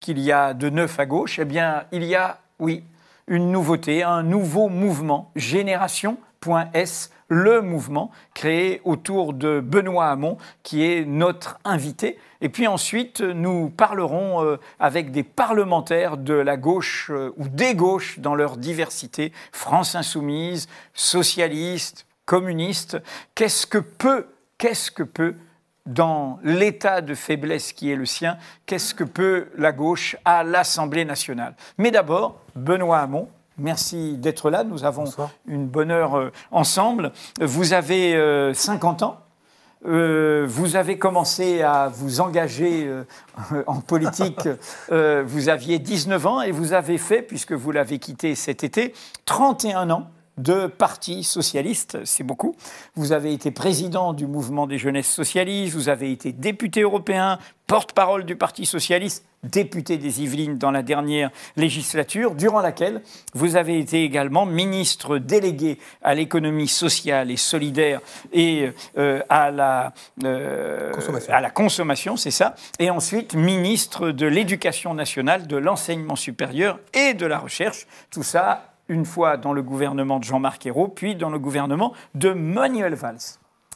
qu'il y a de neuf à gauche? Eh bien, il y a, oui, une nouveauté, un nouveau mouvement, Génération.S, le mouvement créé autour de Benoît Hamon, qui est notre invité. Et puis ensuite, nous parlerons avec des parlementaires de la gauche ou des gauches dans leur diversité, France Insoumise, socialistes, communistes. Qu'est-ce que peut, dans l'état de faiblesse qui est le sien, qu'est-ce que peut la gauche à l'Assemblée nationale? Mais d'abord, Benoît Hamon, merci d'être là. Nous avons une bonne heure ensemble. Vous avez 50 ans. Vous avez commencé à vous engager en politique. Vous aviez 19 ans et vous avez fait, puisque vous l'avez quitté cet été, 31 ans de Parti socialiste, c'est beaucoup. Vous avez été président du mouvement des jeunesses socialistes, vous avez été député européen, porte-parole du Parti socialiste, député des Yvelines dans la dernière législature, durant laquelle vous avez été également ministre délégué à l'économie sociale et solidaire et à la consommation, c'est ça, et ensuite ministre de l'Éducation nationale, de l'enseignement supérieur et de la recherche. Tout ça une fois dans le gouvernement de Jean-Marc Ayrault, puis dans le gouvernement de Manuel Valls.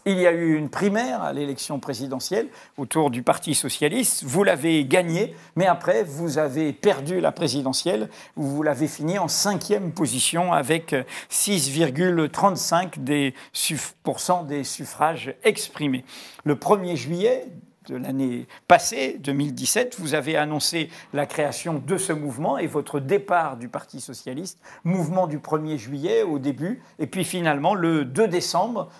Il y a eu une primaire à l'élection présidentielle autour du Parti socialiste. Vous l'avez gagnée, mais après, vous avez perdu la présidentielle, où vous l'avez fini en 5e position avec 6,35% des suffrages exprimés. Le 1er juillet de l'année passée, 2017, vous avez annoncé la création de ce mouvement et votre départ du Parti socialiste, mouvement du 1er juillet au début, et puis finalement le 2 décembre,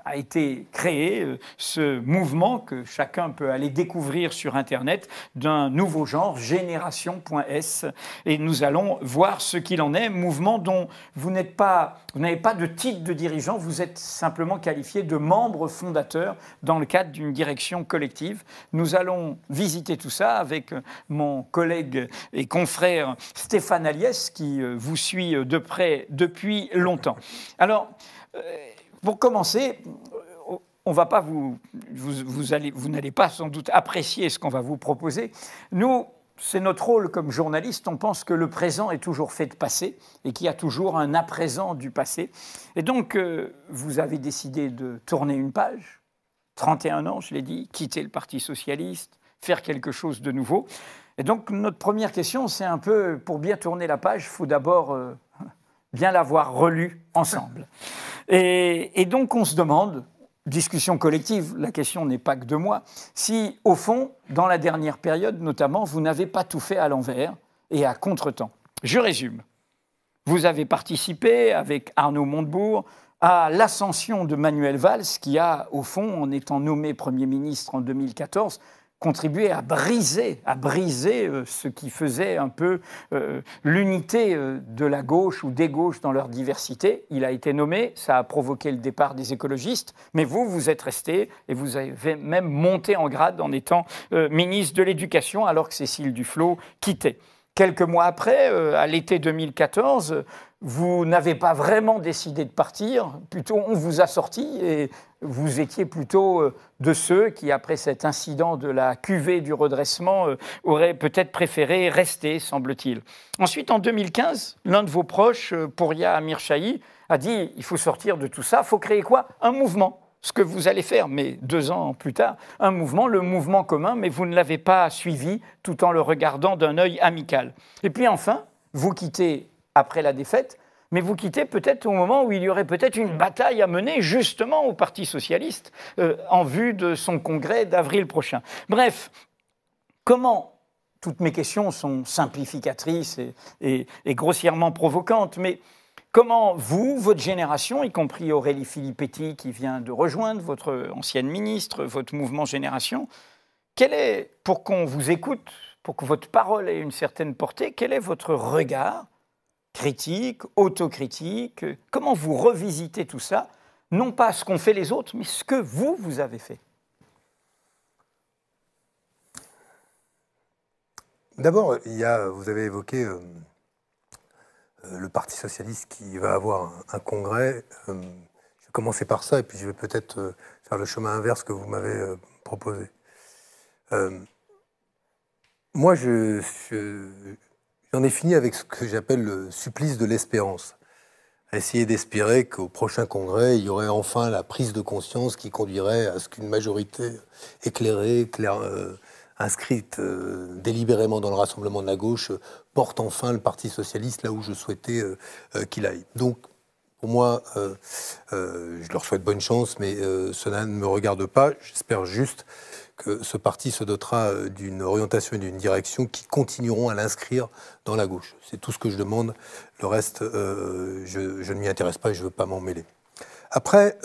a été créé ce mouvement que chacun peut aller découvrir sur Internet d'un nouveau genre, Génération.S. Et nous allons voir ce qu'il en est, mouvement dont vous n'avez pas de titre de dirigeant, vous êtes simplement qualifié de membre fondateur dans le cadre d'une direction collective. Nous allons visiter tout ça avec mon collègue et confrère Stéphane Aliès qui vous suit de près depuis longtemps. Alors, pour commencer, on va pas vous n'allez pas sans doute apprécier ce qu'on va vous proposer. Nous, c'est notre rôle comme journaliste, on pense que le présent est toujours fait de passé et qu'il y a toujours un à-présent du passé. Et donc, vous avez décidé de tourner une page, 31 ans, je l'ai dit, quitter le Parti socialiste, faire quelque chose de nouveau. Et donc, notre première question, c'est un peu, pour bien tourner la page, il faut d'abord bien l'avoir relue ensemble. Et donc, on se demande, discussion collective, la question n'est pas que de moi, si, au fond, dans la dernière période, notamment, vous n'avez pas tout fait à l'envers et à contretemps. Je résume. Vous avez participé, avec Arnaud Montebourg, à l'ascension de Manuel Valls, qui a, au fond, en étant nommé Premier ministre en 2014, contribué à briser ce qui faisait un peu l'unité de la gauche ou des gauches dans leur diversité. Il a été nommé, ça a provoqué le départ des écologistes, mais vous êtes resté et vous avez même monté en grade en étant ministre de l'Éducation alors que Cécile Duflot quittait. Quelques mois après, à l'été 2014, vous n'avez pas vraiment décidé de partir, plutôt on vous a sorti et vous étiez plutôt de ceux qui, après cet incident de la cuvée du redressement, auraient peut-être préféré rester, semble-t-il. Ensuite, en 2015, l'un de vos proches, Pouria Amirchahi, a dit « il faut sortir de tout ça, il faut créer quoi ? Un mouvement ». Ce que vous allez faire, mais 2 ans plus tard, un mouvement, le mouvement commun, mais vous ne l'avez pas suivi tout en le regardant d'un œil amical. Et puis enfin, vous quittez après la défaite, mais vous quittez peut-être au moment où il y aurait peut-être une bataille à mener justement au Parti socialiste en vue de son congrès d'avril prochain. Bref, comment, toutes mes questions sont simplificatrices et grossièrement provocantes, mais comment vous, votre génération, y compris Aurélie Filippetti qui vient de rejoindre, votre ancienne ministre, votre mouvement Génération, quel est, pour qu'on vous écoute, pour que votre parole ait une certaine portée, quel est votre regard critique, autocritique? Comment vous revisitez tout ça? Non pas ce qu'ont fait les autres, mais ce que vous avez fait. D'abord, vous avez évoqué le Parti socialiste qui va avoir un congrès. Je vais commencer par ça et puis je vais peut-être faire le chemin inverse que vous m'avez proposé. Moi, j'en ai fini avec ce que j'appelle le supplice de l'espérance. Essayer d'espérer qu'au prochain congrès, il y aurait enfin la prise de conscience qui conduirait à ce qu'une majorité éclairée, inscrite délibérément dans le rassemblement de la gauche, porte enfin le Parti socialiste là où je souhaitais qu'il aille. Donc, pour moi, je leur souhaite bonne chance, mais cela ne me regarde pas. J'espère juste que ce parti se dotera d'une orientation et d'une direction qui continueront à l'inscrire dans la gauche. C'est tout ce que je demande. Le reste, je ne m'y intéresse pas et je ne veux pas m'en mêler. Après,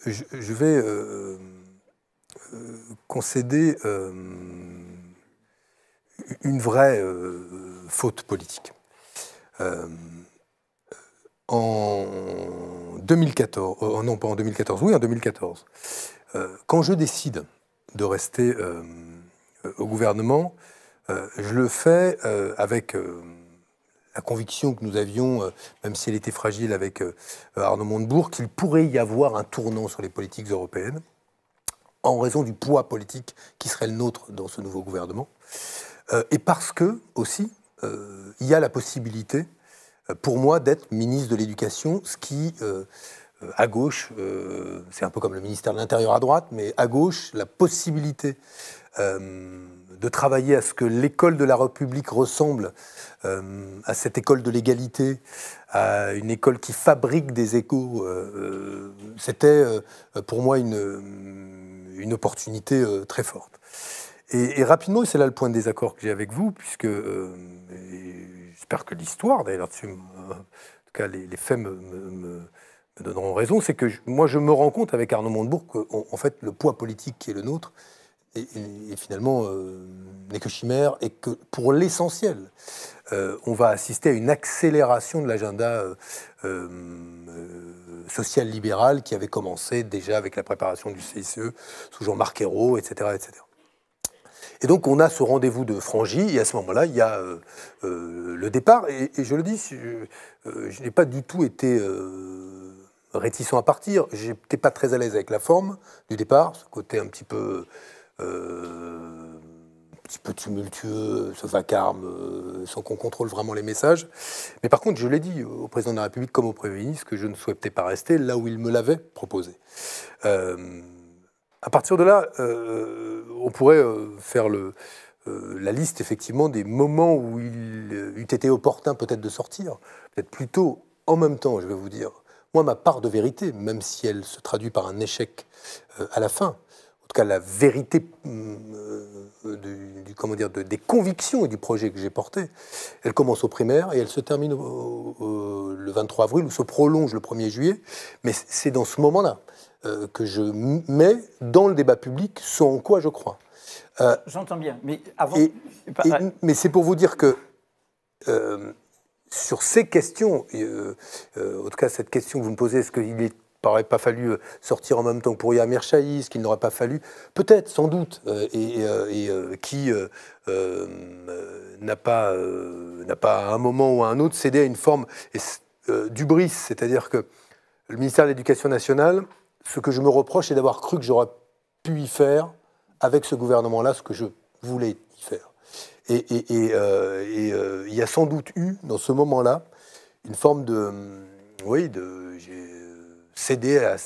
je vais concéder une vraie faute politique. En 2014, non pas en 2014, oui en 2014, quand je décide de rester au gouvernement, je le fais avec la conviction que nous avions, même si elle était fragile avec Arnaud Montebourg, qu'il pourrait y avoir un tournant sur les politiques européennes, en raison du poids politique qui serait le nôtre dans ce nouveau gouvernement, et parce que, aussi, il y a la possibilité, pour moi, d'être ministre de l'Éducation, ce qui, à gauche, c'est un peu comme le ministère de l'Intérieur à droite, mais à gauche, la possibilité de travailler à ce que l'école de la République ressemble à cette école de l'égalité, à une école qui fabrique des égaux, c'était pour moi une opportunité très forte. Et rapidement, et c'est là le point de désaccord que j'ai avec vous, puisque j'espère que l'histoire, d'ailleurs là-dessus, en tout cas les faits me donneront raison, c'est que moi je me rends compte avec Arnaud Montebourg qu'en fait le poids politique qui est le nôtre et finalement n'est que chimère et que pour l'essentiel, on va assister à une accélération de l'agenda social-libéral qui avait commencé déjà avec la préparation du CICE sous Jean-Marc Ayrault, etc., etc. Et donc on a ce rendez-vous de Frangy, et à ce moment-là, il y a le départ, et je le dis, je n'ai pas du tout été réticent à partir, je n'étais pas très à l'aise avec la forme du départ, ce côté un petit peu tumultueux, ce vacarme, sans qu'on contrôle vraiment les messages. Mais par contre, je l'ai dit au président de la République comme au Premier ministre que je ne souhaitais pas rester là où il me l'avait proposé. À partir de là, on pourrait faire la liste effectivement des moments où il eût été opportun peut-être de sortir, peut-être plutôt en même temps, je vais vous dire. Moi, ma part de vérité, même si elle se traduit par un échec à la fin, en tout cas la vérité des convictions et du projet que j'ai porté, elle commence aux primaires et elle se termine le 23 avril ou se prolonge le 1er juillet. Mais c'est dans ce moment-là que je mets dans le débat public ce en quoi je crois. J'entends bien, mais avant... mais c'est pour vous dire que sur ces questions, en tout cas cette question que vous me posez, est-ce qu'il n'aurait pas fallu sortir en même temps que pour Yamir Chaïs, qu'il n'aurait pas fallu, peut-être, sans doute, qui n'a pas à un moment ou à un autre cédé à une forme d'hubris, c'est-à-dire que le ministère de l'Éducation nationale, ce que je me reproche, c'est d'avoir cru que j'aurais pu y faire avec ce gouvernement-là ce que je voulais y faire. Et il y a sans doute eu, dans ce moment-là, une forme j'ai cédé à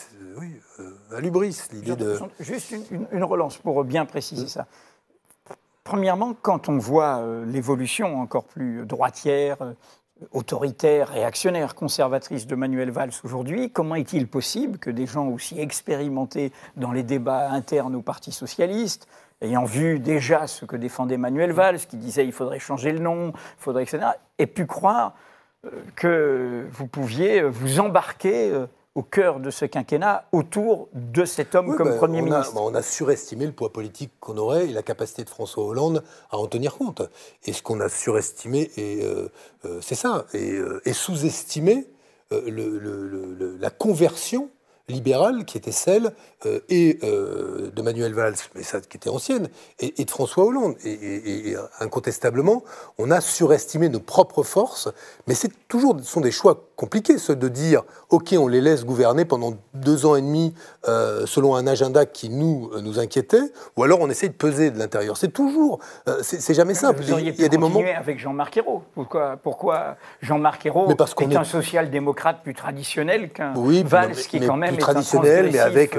l'hubris, l'idée de... Juste une relance pour bien préciser ça. Premièrement, quand on voit l'évolution encore plus droitière, autoritaire, réactionnaire, conservatrice de Manuel Valls aujourd'hui, comment est-il possible que des gens aussi expérimentés dans les débats internes au Parti socialiste, ayant vu déjà ce que défendait Manuel Valls, qui disait qu'il faudrait changer le nom, etc., aient pu croire que vous pouviez vous embarquer au cœur de ce quinquennat autour de cet homme comme Premier ministre. On a surestimé le poids politique qu'on aurait et la capacité de François Hollande à en tenir compte. Et ce qu'on a surestimé, c'est ça, et sous-estimé la conversion libérale qui était celle de Manuel Valls, mais ça qui était ancienne, et de François Hollande. Et incontestablement, on a surestimé nos propres forces, mais ce sont des choix compliqué, ce de dire « Ok, on les laisse gouverner pendant 2 ans et demi selon un agenda qui nous inquiétait », ou alors on essaie de peser de l'intérieur. C'est toujours, c'est jamais simple. Vous auriez pu continuer avec Jean-Marc Ayrault. Pourquoi Jean-Marc Ayrault est un social-démocrate plus traditionnel qu'un Valls qui quand même plus est traditionnel, mais avec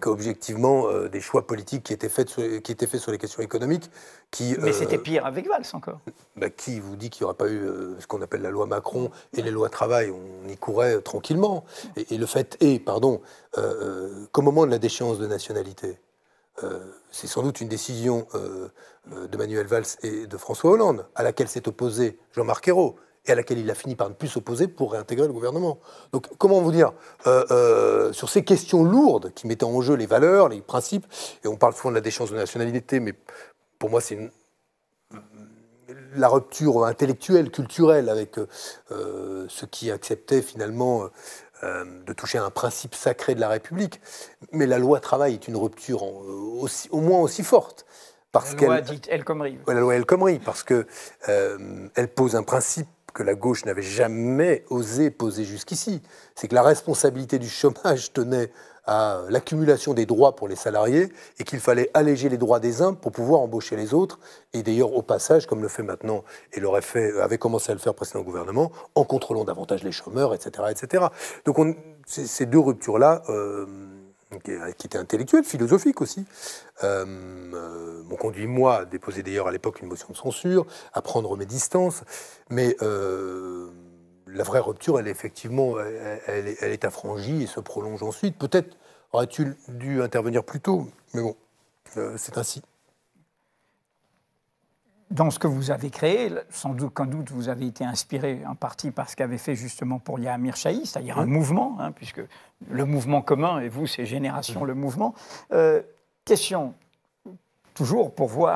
objectivement, des choix politiques qui étaient faits sur les questions économiques. Mais c'était pire avec Valls encore. Qui vous dit qu'il n'y aura pas eu ce qu'on appelle la loi Macron et les lois travail, on y courait tranquillement. Et le fait est, qu'au moment de la déchéance de nationalité, c'est sans doute une décision de Manuel Valls et de François Hollande, à laquelle s'est opposé Jean-Marc Ayrault, et à laquelle il a fini par ne plus s'opposer pour réintégrer le gouvernement. Donc, comment vous dire, sur ces questions lourdes qui mettaient en jeu les valeurs, les principes, et on parle souvent de la déchéance de nationalité, mais pour moi, c'est la rupture intellectuelle, culturelle, avec ceux qui acceptaient finalement de toucher à un principe sacré de la République. Mais la loi travail est une rupture au moins aussi forte. Parce la loi dite El Khomri. La loi El Khomri, parce qu'elle pose un principe que la gauche n'avait jamais osé poser jusqu'ici. C'est que la responsabilité du chômage tenait à l'accumulation des droits pour les salariés et qu'il fallait alléger les droits des uns pour pouvoir embaucher les autres. Et d'ailleurs, au passage, comme le fait maintenant, et avait commencé à le faire le précédent gouvernement, en contrôlant davantage les chômeurs, etc. etc. Donc ces 2 ruptures-là, qui étaient intellectuelles, philosophiques aussi, m'ont conduit, moi, à déposer d'ailleurs à l'époque une motion de censure, à prendre mes distances. Mais la vraie rupture, elle est affranchie et se prolonge ensuite. Peut-être aurais-tu dû intervenir plus tôt, mais bon, c'est ainsi. Dans ce que vous avez créé, sans doute vous avez été inspiré en partie par ce qu'avait fait justement Pouria Amir Chahi, c'est-à-dire un mouvement, puisque le mouvement commun, et vous, c'est Génération le mouvement. Question, toujours pour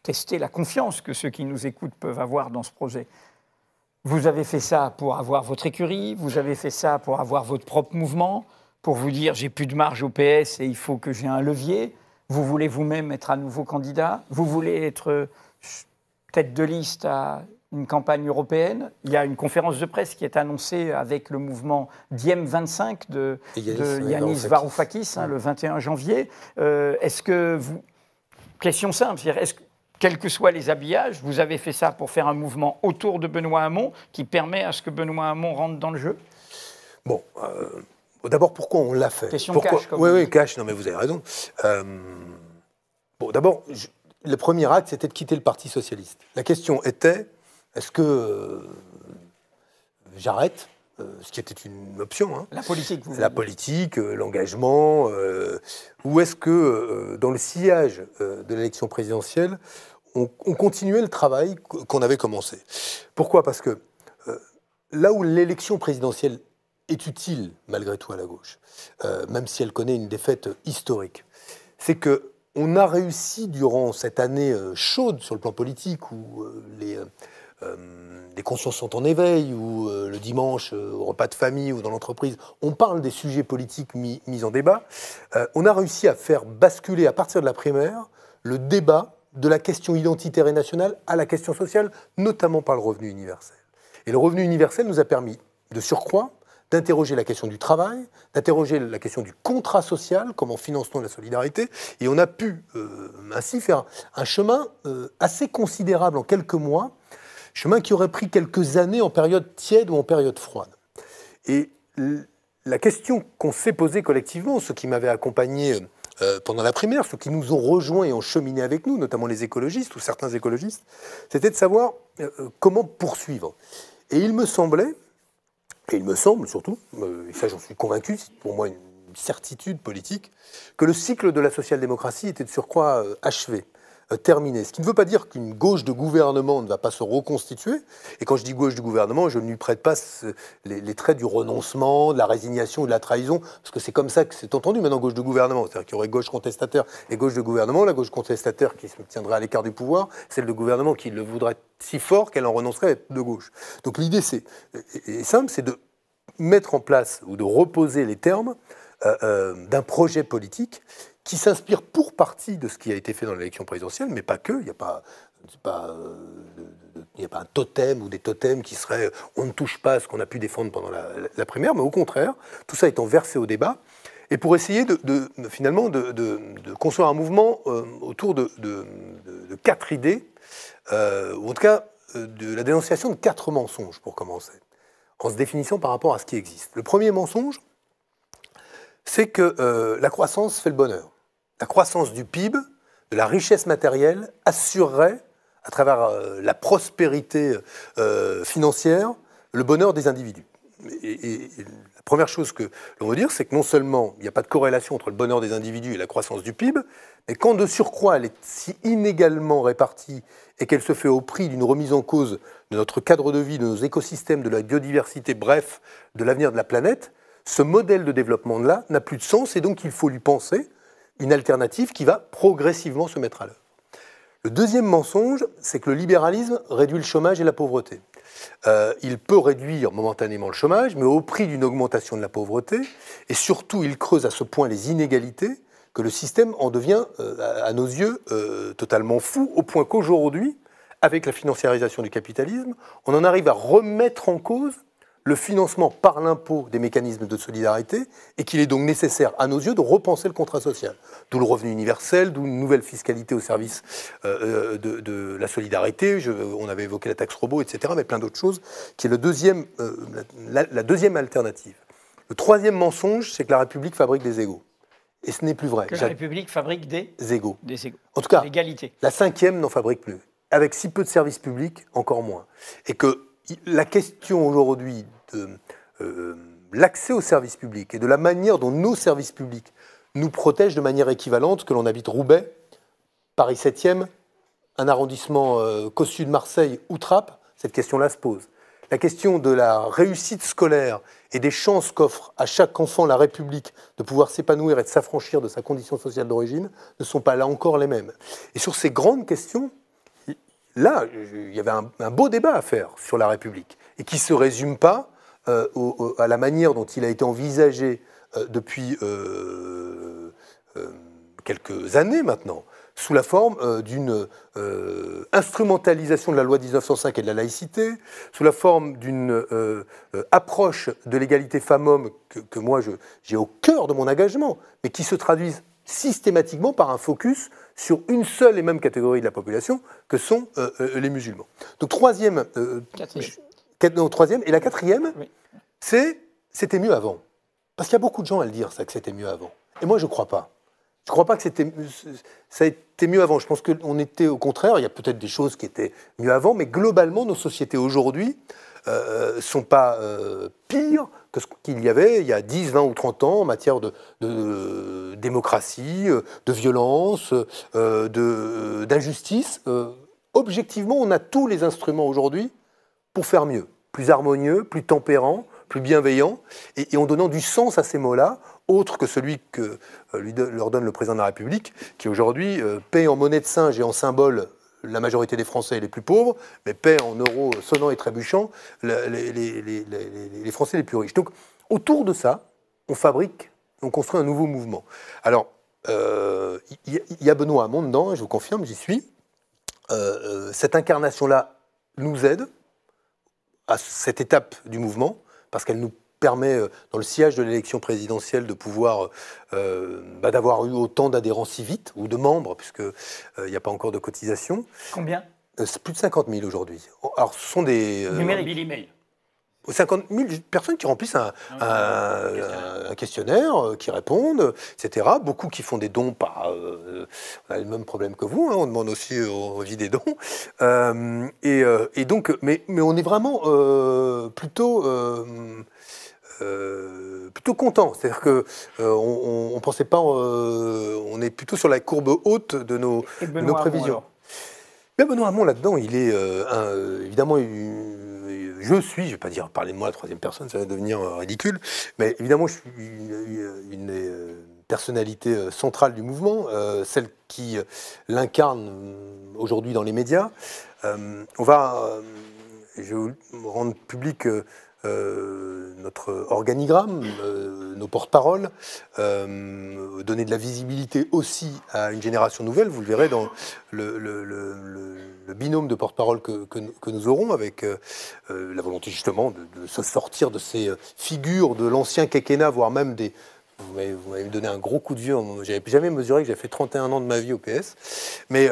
tester la confiance que ceux qui nous écoutent peuvent avoir dans ce projet. Vous avez fait ça pour avoir votre écurie, vous avez fait ça pour avoir votre propre mouvement, pour vous dire j'ai plus de marge au PS et il faut que j'ai un levier. Vous voulez vous-même être à nouveau candidat, vous voulez être tête de liste à une campagne européenne. Il y a une conférence de presse qui est annoncée avec le mouvement Diem 25 de Yanis Varoufakis, le 21 janvier. Est-ce que vous... Question simple, est-ce que, quels que soient les habillages, vous avez fait ça pour faire un mouvement autour de Benoît Hamon qui permet à ce que Benoît Hamon rentre dans le jeu? Bon, d'abord, pourquoi on l'a fait? Question cash, comme oui, cash, non mais vous avez raison. Bon, d'abord, le premier acte, c'était de quitter le Parti socialiste. La question était, est-ce que j'arrête, ce qui était une option. La politique, vous la politique, l'engagement, ou est-ce que, dans le sillage de l'élection présidentielle, on continuait le travail qu'on avait commencé? Pourquoi? Parce que là où l'élection présidentielle est utile, malgré tout, à la gauche, même si elle connaît une défaite historique, c'est que on a réussi, durant cette année chaude sur le plan politique, où les consciences sont en éveil, où le dimanche, au repas de famille ou dans l'entreprise, on parle des sujets politiques mis en débat, on a réussi à faire basculer, à partir de la primaire, le débat de la question identitaire et nationale à la question sociale, notamment par le revenu universel. Et le revenu universel nous a permis, de surcroît, d'interroger la question du travail, d'interroger la question du contrat social, comment finance-t-on la solidarité, et on a pu ainsi faire un chemin assez considérable en quelques mois, chemin qui aurait pris quelques années en période tiède ou en période froide. Et la question qu'on s'est posée collectivement, ceux qui m'avaient accompagné pendant la primaire, ceux qui nous ont rejoints et ont cheminé avec nous, notamment les écologistes ou certains écologistes, c'était de savoir comment poursuivre. Et il me semblait, et il me semble surtout, et ça j'en suis convaincu, c'est pour moi une certitude politique, que le cycle de la social-démocratie était de surcroît achevé, terminé. Ce qui ne veut pas dire qu'une gauche de gouvernement ne va pas se reconstituer. Et quand je dis gauche de gouvernement, je ne lui prête pas les traits du renoncement, de la résignation ou de la trahison, parce que c'est comme ça que c'est entendu maintenant, gauche de gouvernement. C'est-à-dire qu'il y aurait gauche contestataire et gauche de gouvernement. La gauche contestataire qui se tiendrait à l'écart du pouvoir, celle de gouvernement qui le voudrait si fort qu'elle en renoncerait à être de gauche. Donc l'idée, c'est simple, c'est de mettre en place ou de reposer les termes d'un projet politique qui s'inspire pour partie de ce qui a été fait dans l'élection présidentielle, mais pas que. Il n'y a pas un totem ou des totems qui seraient on ne touche pas à ce qu'on a pu défendre pendant la primaire, mais au contraire, tout ça étant versé au débat, et pour essayer finalement de construire un mouvement autour de 4 idées, ou en tout cas de la dénonciation de 4 mensonges pour commencer, en se définissant par rapport à ce qui existe. Le premier mensonge, c'est que la croissance fait le bonheur. La croissance du PIB, de la richesse matérielle, assurerait, à travers la prospérité financière, le bonheur des individus. Et la première chose que l'on veut dire, c'est que non seulement il n'y a pas de corrélation entre le bonheur des individus et la croissance du PIB, mais quand de surcroît elle est si inégalement répartie et qu'elle se fait au prix d'une remise en cause de notre cadre de vie, de nos écosystèmes, de la biodiversité, bref, de l'avenir de la planète, ce modèle de développement-là n'a plus de sens et donc il faut lui penser une alternative qui va progressivement se mettre à l'œuvre. Le deuxième mensonge, c'est que le libéralisme réduit le chômage et la pauvreté. Il peut réduire momentanément le chômage, mais au prix d'une augmentation de la pauvreté, et surtout il creuse à ce point les inégalités que le système en devient, à nos yeux, totalement fou, au point qu'aujourd'hui, avec la financiarisation du capitalisme, on en arrive à remettre en cause le financement par l'impôt des mécanismes de solidarité et qu'il est donc nécessaire, à nos yeux, de repenser le contrat social. D'où le revenu universel, d'où une nouvelle fiscalité au service de la solidarité. On avait évoqué la taxe robot, etc., mais plein d'autres choses, qui est la deuxième alternative. Le troisième mensonge, c'est que la République fabrique des égaux. Et ce n'est plus vrai. Que la République fabrique des égaux. Des égaux. En tout cas, l'égalité. La cinquième n'en fabrique plus. Avec si peu de services publics, encore moins. Et que la question aujourd'hui de l'accès aux services publics et de la manière dont nos services publics nous protègent de manière équivalente, que l'on habite Roubaix, Paris 7e, un arrondissement cossu de Marseille ou Trappes, cette question-là se pose. La question de la réussite scolaire et des chances qu'offre à chaque enfant la République de pouvoir s'épanouir et de s'affranchir de sa condition sociale d'origine ne sont pas là encore les mêmes. Et sur ces grandes questions, là, il y avait un beau débat à faire sur la République et qui ne se résume pas à la manière dont il a été envisagé depuis quelques années maintenant, sous la forme d'une instrumentalisation de la loi 1905 et de la laïcité, sous la forme d'une approche de l'égalité femmes-hommes que moi j'ai au cœur de mon engagement, mais qui se traduisent systématiquement par un focus sur une seule et même catégorie de la population, que sont les musulmans. Donc troisième, et la quatrième, oui. C'était mieux avant. Parce qu'il y a beaucoup de gens à le dire, ça, que c'était mieux avant. Et moi, je ne crois pas. Je ne crois pas que ça a été mieux avant. Je pense qu'on était au contraire, il y a peut-être des choses qui étaient mieux avant, mais globalement, nos sociétés aujourd'hui ne sont pas pires que ce qu'il y avait il y a 10, 20 ou 30 ans en matière de démocratie, de violence, d'injustice. Objectivement, on a tous les instruments aujourd'hui pour faire mieux, plus harmonieux, plus tempérant, plus bienveillant, et en donnant du sens à ces mots-là, autre que celui que leur donne le président de la République, qui aujourd'hui paie en monnaie de singe et en symbole la majorité des Français les plus pauvres, mais paie en euros sonnants et trébuchants les Français les plus riches. Donc, autour de ça, on construit un nouveau mouvement. Alors, il y a Benoît Hamon dedans, je vous confirme, j'y suis. Cette incarnation-là nous aide à cette étape du mouvement, parce qu'elle nous permet, dans le sillage de l'élection présidentielle, de pouvoir d'avoir eu autant d'adhérents si vite, ou de membres, puisqu'il n'y a pas encore de cotisation. Combien ? C'est plus de 50 000 aujourd'hui. Alors, ce sont des... numériques. 50 000 personnes qui remplissent un questionnaire, qui répondent, etc. Beaucoup qui font des dons par... on a le même problème que vous, hein, on demande aussi aux vies des dons. Et donc, mais on est vraiment plutôt content. C'est-à-dire qu'on ne pensait pas... on est plutôt sur la courbe haute de nos prévisions. Mais Benoît Hamon, là-dedans, il est évidemment... je ne vais pas dire parler de moi à la troisième personne, ça va devenir ridicule, mais évidemment, je suis une personnalité centrale du mouvement, celle qui l'incarne aujourd'hui dans les médias. Je vais vous rendre public notre organigramme, nos porte-paroles, donner de la visibilité aussi à une génération nouvelle. Vous le verrez dans le binôme de porte-parole que nous aurons, avec la volonté justement de se sortir de ces figures de l'ancien quinquennat, voire même des... Vous m'avez donné un gros coup de vieux. Je n'avais jamais mesuré que j'avais fait 31 ans de ma vie au PS. Mais,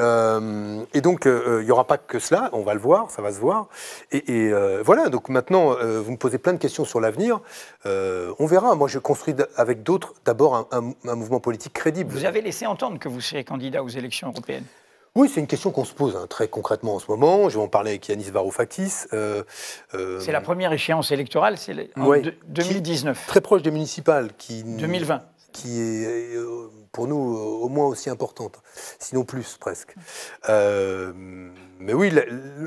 et donc, il n'y aura pas que cela. On va le voir, ça va se voir. Et voilà, donc maintenant, vous me posez plein de questions sur l'avenir. On verra. Moi, je construis avec d'autres d'abord un mouvement politique crédible. Vous avez laissé entendre que vous serez candidat aux élections européennes. Oui, c'est une question qu'on se pose très concrètement en ce moment. Je vais en parler avec Yanis Varoufakis. C'est la première échéance électorale, c'est en 2019. Très proche des municipales. 2020. Qui est pour nous au moins aussi importante, sinon plus presque. Mais oui,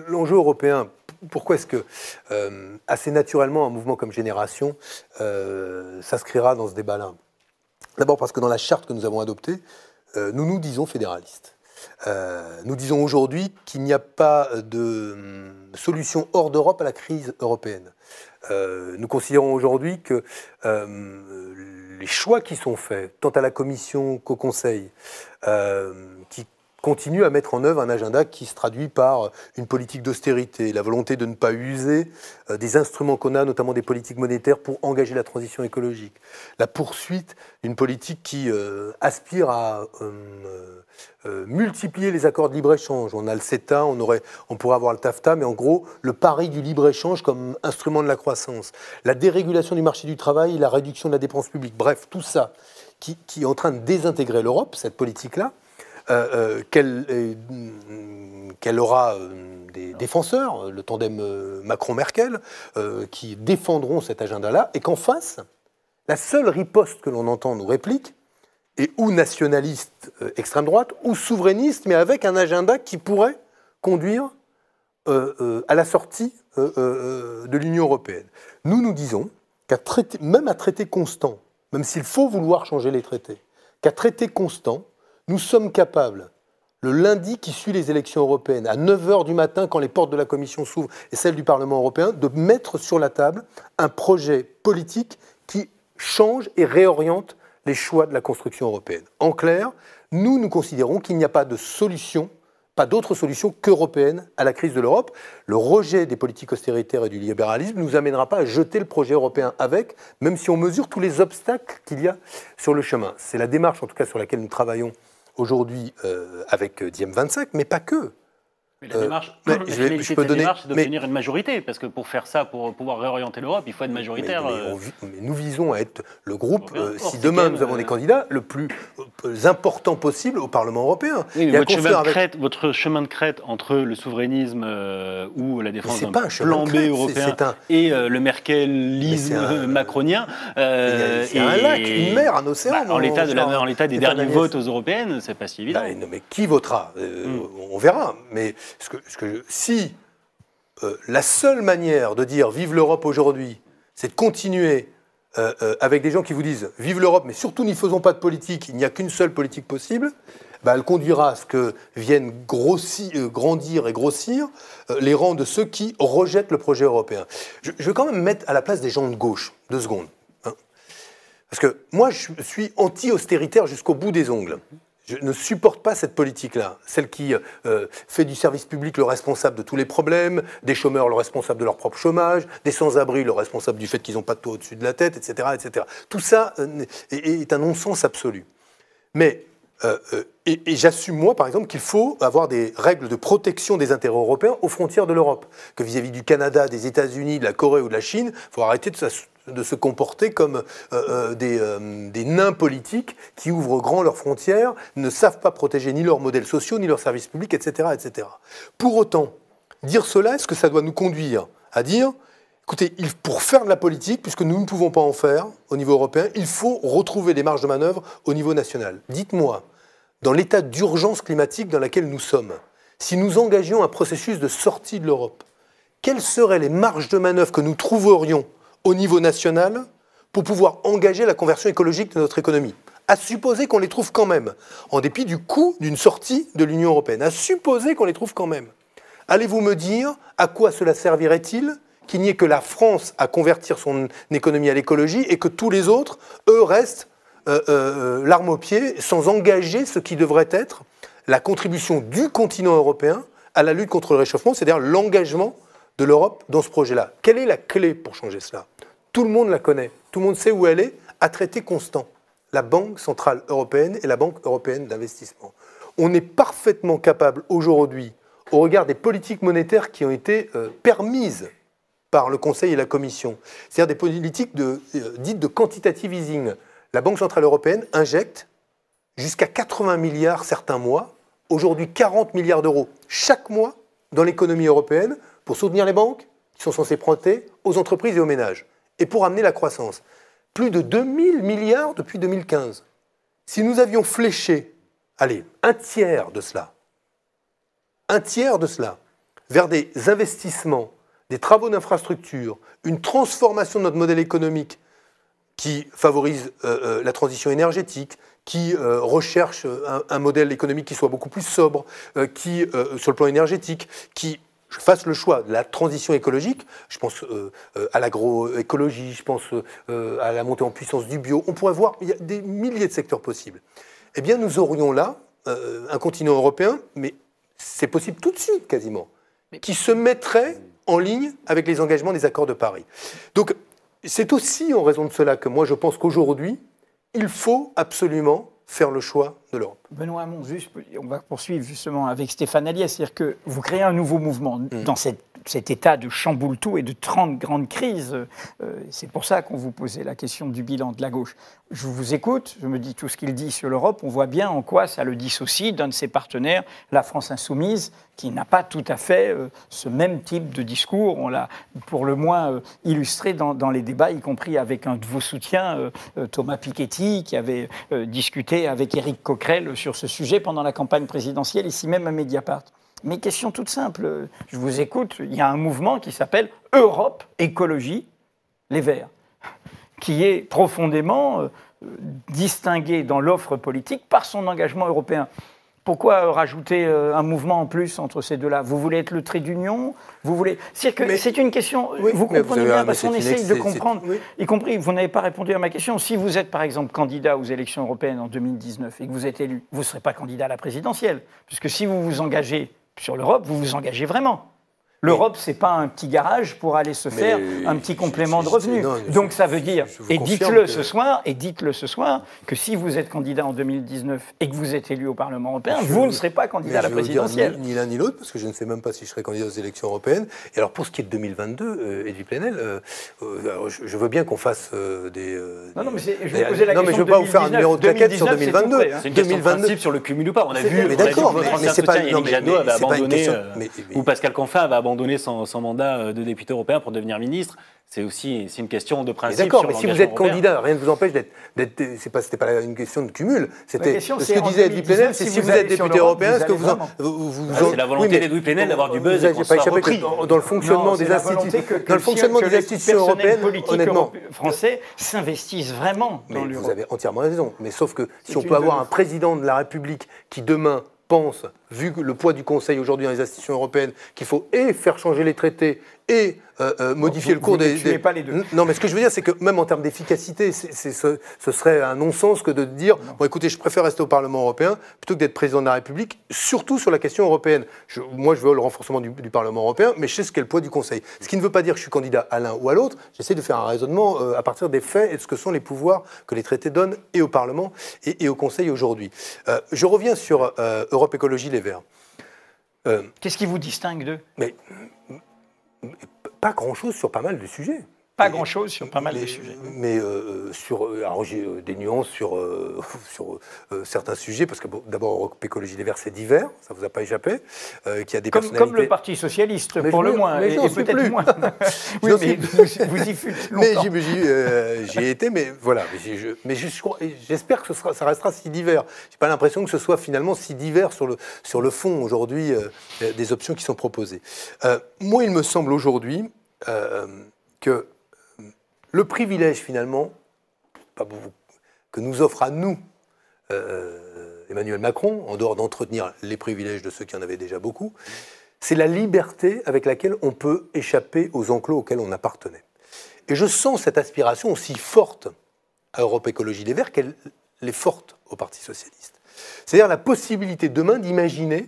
l'enjeu européen, pourquoi est-ce que assez naturellement un mouvement comme Génération s'inscrira dans ce débat-là? D'abord parce que dans la charte que nous avons adoptée, nous nous disons fédéralistes. Nous disons aujourd'hui qu'il n'y a pas de solution hors d'Europe à la crise européenne. Nous considérons aujourd'hui que les choix qui sont faits, tant à la Commission qu'au Conseil, qui continuent à mettre en œuvre un agenda qui se traduit par une politique d'austérité, la volonté de ne pas user des instruments qu'on a, notamment des politiques monétaires, pour engager la transition écologique. La poursuite d'une politique qui aspire à multiplier les accords de libre-échange. On a le CETA, on pourrait avoir le TAFTA, mais en gros, le pari du libre-échange comme instrument de la croissance. La dérégulation du marché du travail, la réduction de la dépense publique. Bref, tout ça qui est en train de désintégrer l'Europe, cette politique-là, qu'elle aura des défenseurs, le tandem Macron-Merkel, qui défendront cet agenda-là, et qu'en face, la seule riposte que l'on entend nous réplique est ou nationaliste extrême droite, ou souverainiste, mais avec un agenda qui pourrait conduire à la sortie de l'Union européenne. Nous disons même à traité constant, même s'il faut vouloir changer les traités, qu'à traité constant, nous sommes capables, le lundi qui suit les élections européennes, à 9h du matin, quand les portes de la Commission s'ouvrent et celles du Parlement européen, de mettre sur la table un projet politique qui change et réoriente les choix de la construction européenne. En clair, nous considérons qu'il n'y a pas de solution, pas d'autre solution qu'européenne à la crise de l'Europe. Le rejet des politiques austéritaires et du libéralisme ne nous amènera pas à jeter le projet européen avec, même si on mesure tous les obstacles qu'il y a sur le chemin. C'est la démarche, en tout cas, sur laquelle nous travaillons aujourd'hui avec Diem 25, mais pas que. Mais la démarche, la finalité de cette démarche, c'est d'obtenir une majorité, parce que pour faire ça, pour pouvoir réorienter l'Europe, il faut être majoritaire. Mais nous visons à être le groupe, si demain nous avons des candidats, le plus important possible au Parlement européen. Oui, mais votre chemin de crête entre le souverainisme ou la défense d'un plan B européen et le merkelisme macronien... c'est un lac, une mer, un océan. En l'état des derniers votes aux européennes, c'est pas si évident. Mais qui votera on verra. Mais si la seule manière de dire « vive l'Europe aujourd'hui », c'est de continuer avec des gens qui vous disent « vive l'Europe, mais surtout n'y faisons pas de politique, il n'y a qu'une seule politique possible », elle conduira à ce que viennent grandir et grossir les rangs de ceux qui rejettent le projet européen. Je vais quand même mettre à la place des gens de gauche, 2 secondes. Parce que moi, je suis anti-austéritaire jusqu'au bout des ongles. Je ne supporte pas cette politique-là, celle qui fait du service public le responsable de tous les problèmes, des chômeurs le responsable de leur propre chômage, des sans-abri le responsable du fait qu'ils n'ont pas de toit au-dessus de la tête, etc. etc. Tout ça est un non-sens absolu. Mais, et j'assume moi, par exemple, qu'il faut avoir des règles de protection des intérêts européens aux frontières de l'Europe. Que vis-à-vis du Canada, des États-Unis, de la Corée ou de la Chine, il faut arrêter de se comporter comme des nains politiques qui ouvrent grand leurs frontières, ne savent pas protéger ni leurs modèles sociaux, ni leurs services publics, etc., etc. Pour autant, dire cela, est-ce que ça doit nous conduire à dire, écoutez, pour faire de la politique, puisque nous ne pouvons pas en faire au niveau européen, il faut retrouver des marges de manœuvre au niveau national. Dites-moi, dans l'état d'urgence climatique dans lequel nous sommes, si nous engagions un processus de sortie de l'Europe, quelles seraient les marges de manœuvre que nous trouverions au niveau national pour pouvoir engager la conversion écologique de notre économie? À supposer qu'on les trouve quand même, en dépit du coût d'une sortie de l'Union européenne. À supposer qu'on les trouve quand même. Allez-vous me dire à quoi cela servirait-il qu'il n'y ait que la France à convertir son économie à l'écologie et que tous les autres, eux, restent l'arme au pied, sans engager ce qui devrait être la contribution du continent européen à la lutte contre le réchauffement, c'est-à-dire l'engagement de l'Europe dans ce projet-là. Quelle est la clé pour changer cela? Tout le monde la connaît, tout le monde sait où elle est, à traité constant. La Banque Centrale Européenne et la Banque Européenne d'Investissement. On est parfaitement capable aujourd'hui, au regard des politiques monétaires qui ont été permises par le Conseil et la Commission, c'est-à-dire des politiques dites de quantitative easing. La Banque Centrale Européenne injecte jusqu'à 80 milliards certains mois, aujourd'hui 40 milliards d'euros chaque mois dans l'économie européenne pour soutenir les banques qui sont censées prêter aux entreprises et aux ménages et pour amener la croissance. Plus de 2000 milliards depuis 2015. Si nous avions fléché, allez, un tiers de cela, vers des investissements, des travaux d'infrastructure, une transformation de notre modèle économique qui favorise la transition énergétique, qui recherche un modèle économique qui soit beaucoup plus sobre, qui, sur le plan énergétique, qui fasse le choix de la transition écologique, je pense à l'agroécologie, je pense à la montée en puissance du bio, on pourrait voir, il y a des milliers de secteurs possibles. Eh bien, nous aurions là un continent européen, mais c'est possible tout de suite quasiment, qui se mettrait en ligne avec les engagements des accords de Paris. Donc, c'est aussi en raison de cela que moi je pense qu'aujourd'hui, il faut absolument faire le choix de l'Europe. Benoît Hamon, on va poursuivre justement avec Stéphane Aliès, c'est-à-dire que vous créez un nouveau mouvement dans cet état de chamboule-tout et de 30 grandes crises. C'est pour ça qu'on vous posait la question du bilan de la gauche. Je vous écoute, je me dis tout ce qu'il dit sur l'Europe, on voit bien en quoi ça le dissocie d'un de ses partenaires, la France Insoumise, qui n'a pas tout à fait ce même type de discours. On l'a pour le moins illustré dans les débats, y compris avec un de vos soutiens, Thomas Piketty, qui avait discuté avec Éric Coquerel sur ce sujet pendant la campagne présidentielle, ici même à Mediapart. Mais question toute simple, je vous écoute, il y a un mouvement qui s'appelle Europe Écologie Les Verts, qui est profondément distingué dans l'offre politique par son engagement européen. Pourquoi rajouter un mouvement en plus entre ces deux-là? Vous voulez être le trait d'union? C'est une question, oui, vous comprenez bien, parce qu'on essaye de comprendre, y compris, vous n'avez pas répondu à ma question. Si vous êtes par exemple candidat aux élections européennes en 2019 et que vous êtes élu, vous ne serez pas candidat à la présidentielle, puisque si vous vous engagez sur l'Europe, vous vous engagez vraiment. L'Europe, ce n'est pas un petit garage pour aller se faire un petit complément de revenus. Donc ça veut dire, et dites-le ce soir, que si vous êtes candidat en 2019 et que vous êtes élu au Parlement européen, vous ne serez pas candidat à la présidentielle. Ni l'un ni l'autre, parce que je ne sais même pas si je serai candidat aux élections européennes. Et alors pour ce qui est de 2022, Edwy Plenel, je veux bien qu'on fasse des... Non, mais je vous posais la question. Non, mais je ne veux pas vous faire un numéro de plaquette sur 2022. C'est une question de principe sur le cumul ou pas. On a vu, mais d'accord, mais c'est pas... Yannick Jadot avait abandonné, ou Pascal Canfin avait abandonné son mandat de député européen pour devenir ministre. C'est une question de principe. D'accord, mais si vous êtes candidat, rien ne vous empêche d'être. C'était pas une question de cumul. C'était ce que disait Edwy Plenel, c'est si vous êtes député européen, est-ce que vous c'est la volonté d'Edwy Plenel d'avoir du buzz et qu'on soit repris. Dans le fonctionnement des institutions européennes, honnêtement, français s'investissent vraiment dans l'Europe. Vous avez entièrement raison. Mais sauf que si on peut avoir un président de la République qui demain pense, vu le poids du Conseil aujourd'hui dans les institutions européennes, qu'il faut et faire changer les traités et modifier le cours des... pas les deux. Non, mais ce que je veux dire, c'est que même en termes d'efficacité, ce serait un non-sens que de dire bon, écoutez, je préfère rester au Parlement européen plutôt que d'être président de la République, surtout sur la question européenne. Moi, je veux le renforcement du Parlement européen, mais je sais ce qu'est le poids du Conseil. Ce qui ne veut pas dire que je suis candidat à l'un ou à l'autre. J'essaie de faire un raisonnement à partir des faits et de ce que sont les pouvoirs que les traités donnent et au Parlement et au Conseil aujourd'hui. Je reviens sur Europe Écologie Les Verts. Qu'est-ce qui vous distingue d'eux? Mais pas grand-chose sur pas mal de sujets. Pas grand-chose sur pas mal de sujets. Mais alors j'ai des nuances sur certains sujets, parce que d'abord, Europe Écologie Les Verts, c'est divers, ça ne vous a pas échappé, qu'il y a des personnalités... Comme le Parti Socialiste, pour le moins, et peut-être moins. Oui, mais vous y fûtes longtemps. Mais j'y ai été, mais voilà. Mais j'espère que ça restera si divers. Je n'ai pas l'impression que ce soit finalement si divers sur le fond, aujourd'hui, des options qui sont proposées. Moi, il me semble aujourd'hui que le privilège, finalement, que nous offre à nous Emmanuel Macron, en dehors d'entretenir les privilèges de ceux qui en avaient déjà beaucoup, c'est la liberté avec laquelle on peut échapper aux enclos auxquels on appartenait. Et je sens cette aspiration aussi forte à Europe Écologie Les Verts qu'elle est forte au Parti Socialiste. C'est-à-dire la possibilité demain d'imaginer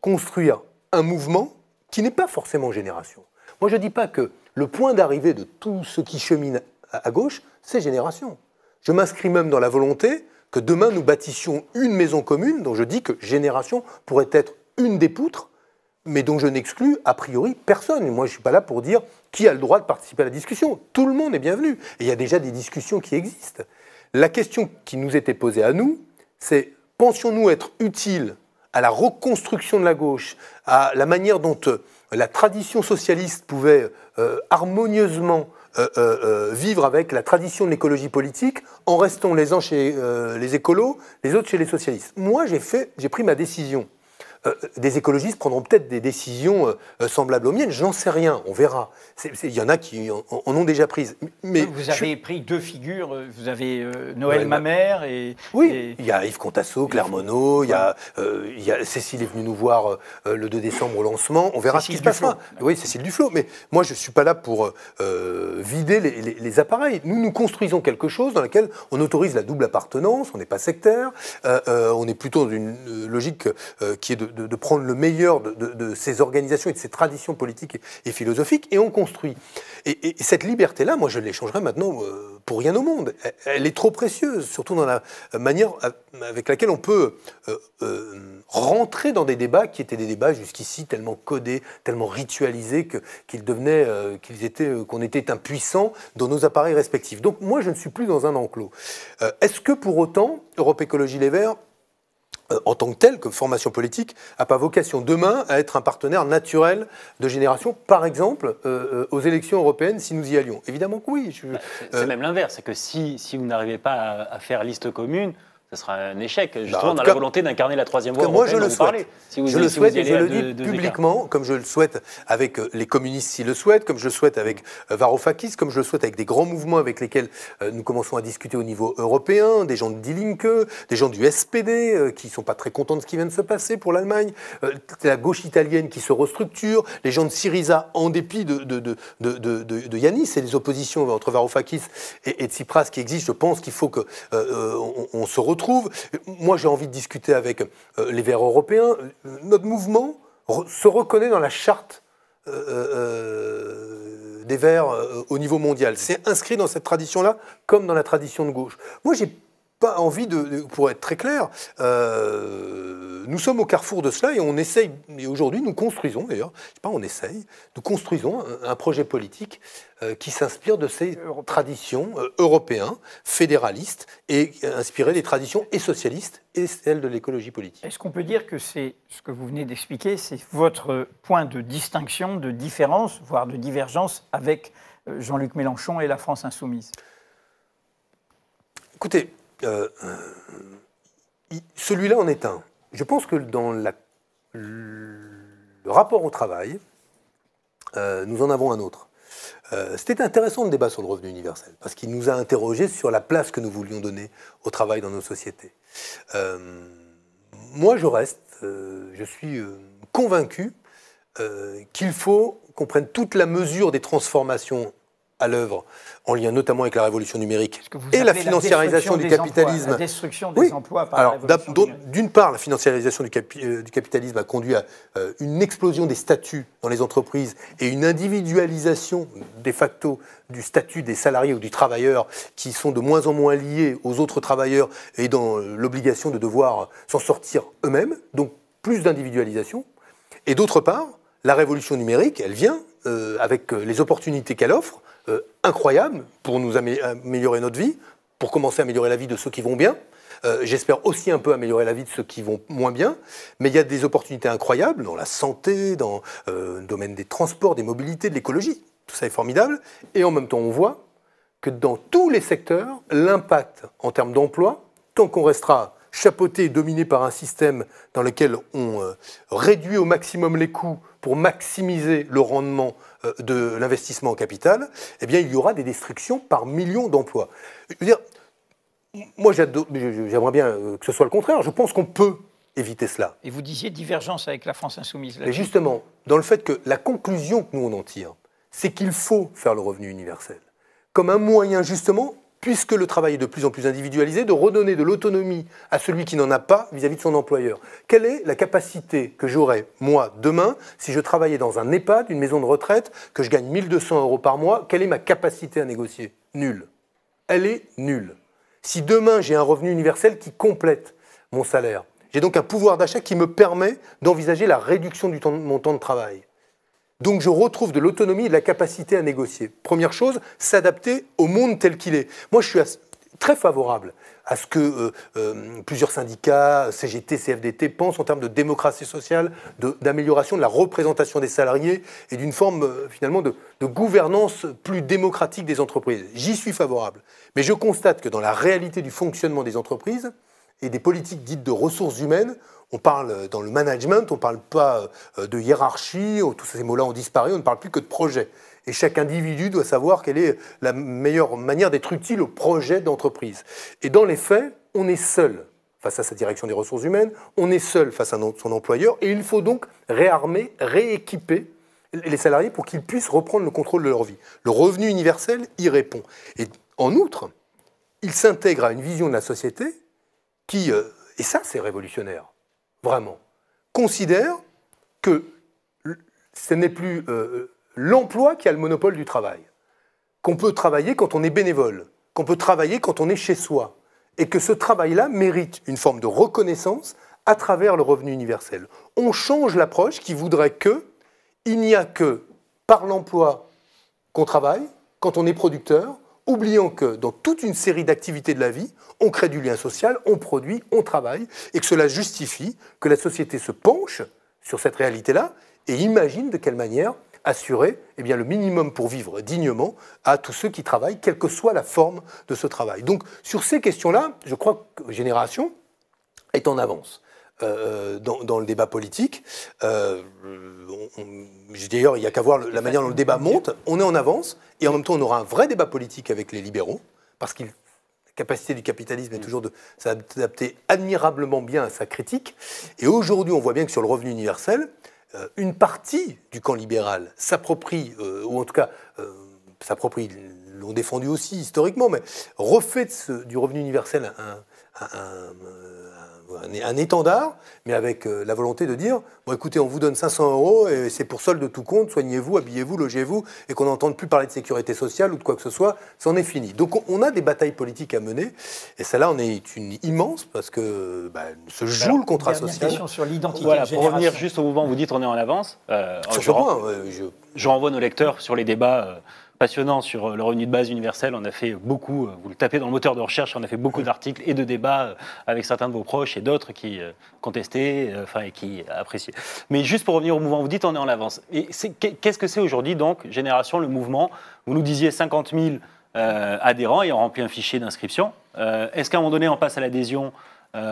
construire un mouvement qui n'est pas forcément Génération. Moi, je ne dis pas que le point d'arrivée de tout ce qui chemine à gauche, c'est Génération. Je m'inscris même dans la volonté que demain nous bâtissions une maison commune dont je dis que Génération pourrait être une des poutres, mais dont je n'exclus a priori personne. Moi, je ne suis pas là pour dire qui a le droit de participer à la discussion. Tout le monde est bienvenu. Et il y a déjà des discussions qui existent. La question qui nous était posée à nous, c'est pensions-nous être utiles à la reconstruction de la gauche, à la manière dont la tradition socialiste pouvait harmonieusement vivre avec la tradition de l'écologie politique en restant les uns chez les écolos, les autres chez les socialistes. Moi, j'ai pris ma décision. Des écologistes prendront peut-être des décisions semblables aux miennes, j'en sais rien, on verra. Il y en a qui en ont déjà prises. Mais vous avez pris deux figures, vous avez Noël Mamère et... Oui, il y a Yves Contasso, Claire Monod, il y a Cécile est venue nous voir le 2 décembre au lancement, on verra ce qui se passera. Oui, Cécile Duflot, mais moi je ne suis pas là pour vider les appareils. Nous construisons quelque chose dans lequel on autorise la double appartenance, on n'est pas sectaire, on est plutôt dans une logique qui est de prendre le meilleur de ces organisations et de ces traditions politiques et philosophiques, et on construit. Et cette liberté-là, moi, je l'échangerais maintenant pour rien au monde. Elle est trop précieuse, surtout dans la manière avec laquelle on peut rentrer dans des débats qui étaient des débats jusqu'ici tellement codés, tellement ritualisés qu'on était impuissants dans nos appareils respectifs. Donc moi, je ne suis plus dans un enclos. Est-ce que pour autant, Europe Écologie Les Verts, en tant que telle, comme formation politique, n'a pas vocation demain à être un partenaire naturel de Génération, par exemple, aux élections européennes, si nous y allions? Évidemment que oui. C'est même l'inverse, c'est que si vous n'arrivez pas à faire liste commune, ce sera un échec, justement, dans la volonté d'incarner la troisième voie européenne. Moi, je le souhaite. Je le souhaite et je le dis publiquement, comme je le souhaite avec les communistes s'ils le souhaitent, comme je le souhaite avec Varoufakis, comme je le souhaite avec des grands mouvements avec lesquels nous commençons à discuter au niveau européen, des gens de Die Linke, des gens du SPD qui ne sont pas très contents de ce qui vient de se passer pour l'Allemagne, la gauche italienne qui se restructure, les gens de Syriza en dépit de Yanis et des oppositions entre Varoufakis et Tsipras qui existent. Je pense qu'il faut qu'on se retrouve. Moi, j'ai envie de discuter avec les Verts européens. Notre mouvement se reconnaît dans la charte des Verts au niveau mondial. C'est inscrit dans cette tradition-là, comme dans la tradition de gauche. Moi, j'ai pas envie pour être très clair, nous sommes au carrefour de cela et on essaye, et aujourd'hui nous construisons d'ailleurs, je sais pas, nous construisons un projet politique qui s'inspire de ces traditions européens, fédéralistes, et inspiré des traditions et socialistes et celles de l'écologie politique. Est-ce qu'on peut dire que c'est ce que vous venez d'expliquer, c'est votre point de distinction, de différence, voire de divergence avec Jean-Luc Mélenchon et la France insoumise? Écoutez, celui-là en est un. Je pense que dans le rapport au travail, nous en avons un autre. C'était intéressant le débat sur le revenu universel, parce qu'il nous a interrogés sur la place que nous voulions donner au travail dans nos sociétés. Moi, je suis convaincu qu'il faut qu'on prenne toute la mesure des transformations à l'œuvre, en lien notamment avec la révolution numérique et la financiarisation du capitalisme. La destruction des emplois par la révolution numérique. D'une part, la financiarisation du capitalisme a conduit à une explosion des statuts dans les entreprises et une individualisation de facto du statut des salariés ou du travailleur qui sont de moins en moins liés aux autres travailleurs et dans l'obligation de devoir s'en sortir eux-mêmes, donc plus d'individualisation. Et d'autre part, la révolution numérique, elle vient avec les opportunités qu'elle offre, incroyable pour nous améliorer notre vie, pour commencer à améliorer la vie de ceux qui vont bien. J'espère aussi un peu améliorer la vie de ceux qui vont moins bien. Mais il y a des opportunités incroyables dans la santé, dans le domaine des transports, des mobilités, de l'écologie. Tout ça est formidable. Et en même temps, on voit que dans tous les secteurs, l'impact en termes d'emploi, tant qu'on restera chapeauté et dominé par un système dans lequel on réduit au maximum les coûts pour maximiser le rendement de l'investissement en capital, eh bien, il y aura des destructions par millions d'emplois. Je veux dire, moi, j'aimerais bien que ce soit le contraire. Je pense qu'on peut éviter cela. Et vous disiez divergence avec la France insoumise. Mais justement, dans le fait que la conclusion que nous on en tire, c'est qu'il faut faire le revenu universel comme un moyen justement, puisque le travail est de plus en plus individualisé, de redonner de l'autonomie à celui qui n'en a pas vis-à-vis de son employeur. Quelle est la capacité que j'aurais, moi, demain, si je travaillais dans un EHPAD, une maison de retraite, que je gagne 1 200 € par mois, quelle est ma capacité à négocier? Nulle. Elle est nulle. Si demain j'ai un revenu universel qui complète mon salaire, j'ai donc un pouvoir d'achat qui me permet d'envisager la réduction de mon temps de travail. Donc je retrouve de l'autonomie et de la capacité à négocier. Première chose, s'adapter au monde tel qu'il est. Moi, je suis très favorable à ce que plusieurs syndicats, CGT, CFDT, pensent en termes de démocratie sociale, d'amélioration de la représentation des salariés et d'une forme finalement de gouvernance plus démocratique des entreprises. J'y suis favorable. Mais je constate que dans la réalité du fonctionnement des entreprises et des politiques dites de ressources humaines, on parle dans le management, on ne parle pas de hiérarchie, tous ces mots-là ont disparu, on ne parle plus que de projet. Et chaque individu doit savoir quelle est la meilleure manière d'être utile au projet d'entreprise. Et dans les faits, on est seul face à sa direction des ressources humaines, on est seul face à son employeur, et il faut donc réarmer, rééquiper les salariés pour qu'ils puissent reprendre le contrôle de leur vie. Le revenu universel y répond. Et en outre, il s'intègre à une vision de la société qui, et ça c'est révolutionnaire, vraiment, considère que ce n'est plus l'emploi qui a le monopole du travail, qu'on peut travailler quand on est bénévole, qu'on peut travailler quand on est chez soi, et que ce travail-là mérite une forme de reconnaissance à travers le revenu universel. On change l'approche qui voudrait qu'il n'y a que par l'emploi qu'on travaille, quand on est producteur, oubliant que dans toute une série d'activités de la vie, on crée du lien social, on produit, on travaille, et que cela justifie que la société se penche sur cette réalité-là et imagine de quelle manière assurer le minimum pour vivre dignement à tous ceux qui travaillent, quelle que soit la forme de ce travail. Donc sur ces questions-là, je crois que Génération est en avance. Dans le débat politique. D'ailleurs, il n'y a qu'à voir la manière dont le débat monte. On est en avance, et en même temps, on aura un vrai débat politique avec les libéraux, parce que la capacité du capitalisme est toujours de s'adapter admirablement bien à sa critique. Et aujourd'hui, on voit bien que sur le revenu universel, une partie du camp libéral s'approprie, ou en tout cas s'approprie, l'ont défendu aussi historiquement, mais refait du revenu universel un étendard, mais avec la volonté de dire bon, écoutez, on vous donne 500 € et c'est pour solde de tout compte, soignez-vous, habillez-vous, logez-vous, et qu'on n'entende plus parler de sécurité sociale ou de quoi que ce soit, c'en est fini. Donc on a des batailles politiques à mener, et celle-là en est une immense, parce que se joue le contrat social. Question sur l'identité. Voilà, pour revenir juste au mouvement, vous dites on est en avance. Je renvoie nos lecteurs sur les débats passionnant sur le revenu de base universel. On a fait beaucoup, vous le tapez dans le moteur de recherche, on a fait beaucoup d'articles et de débats avec certains de vos proches et d'autres qui contestaient et qui appréciaient. Mais juste pour revenir au mouvement, vous dites on est en avance. Et qu'est-ce que c'est aujourd'hui donc, Génération, le mouvement? Vous nous disiez 50 000 adhérents et on remplit un fichier d'inscription. Est-ce qu'à un moment donné on passe à l'adhésion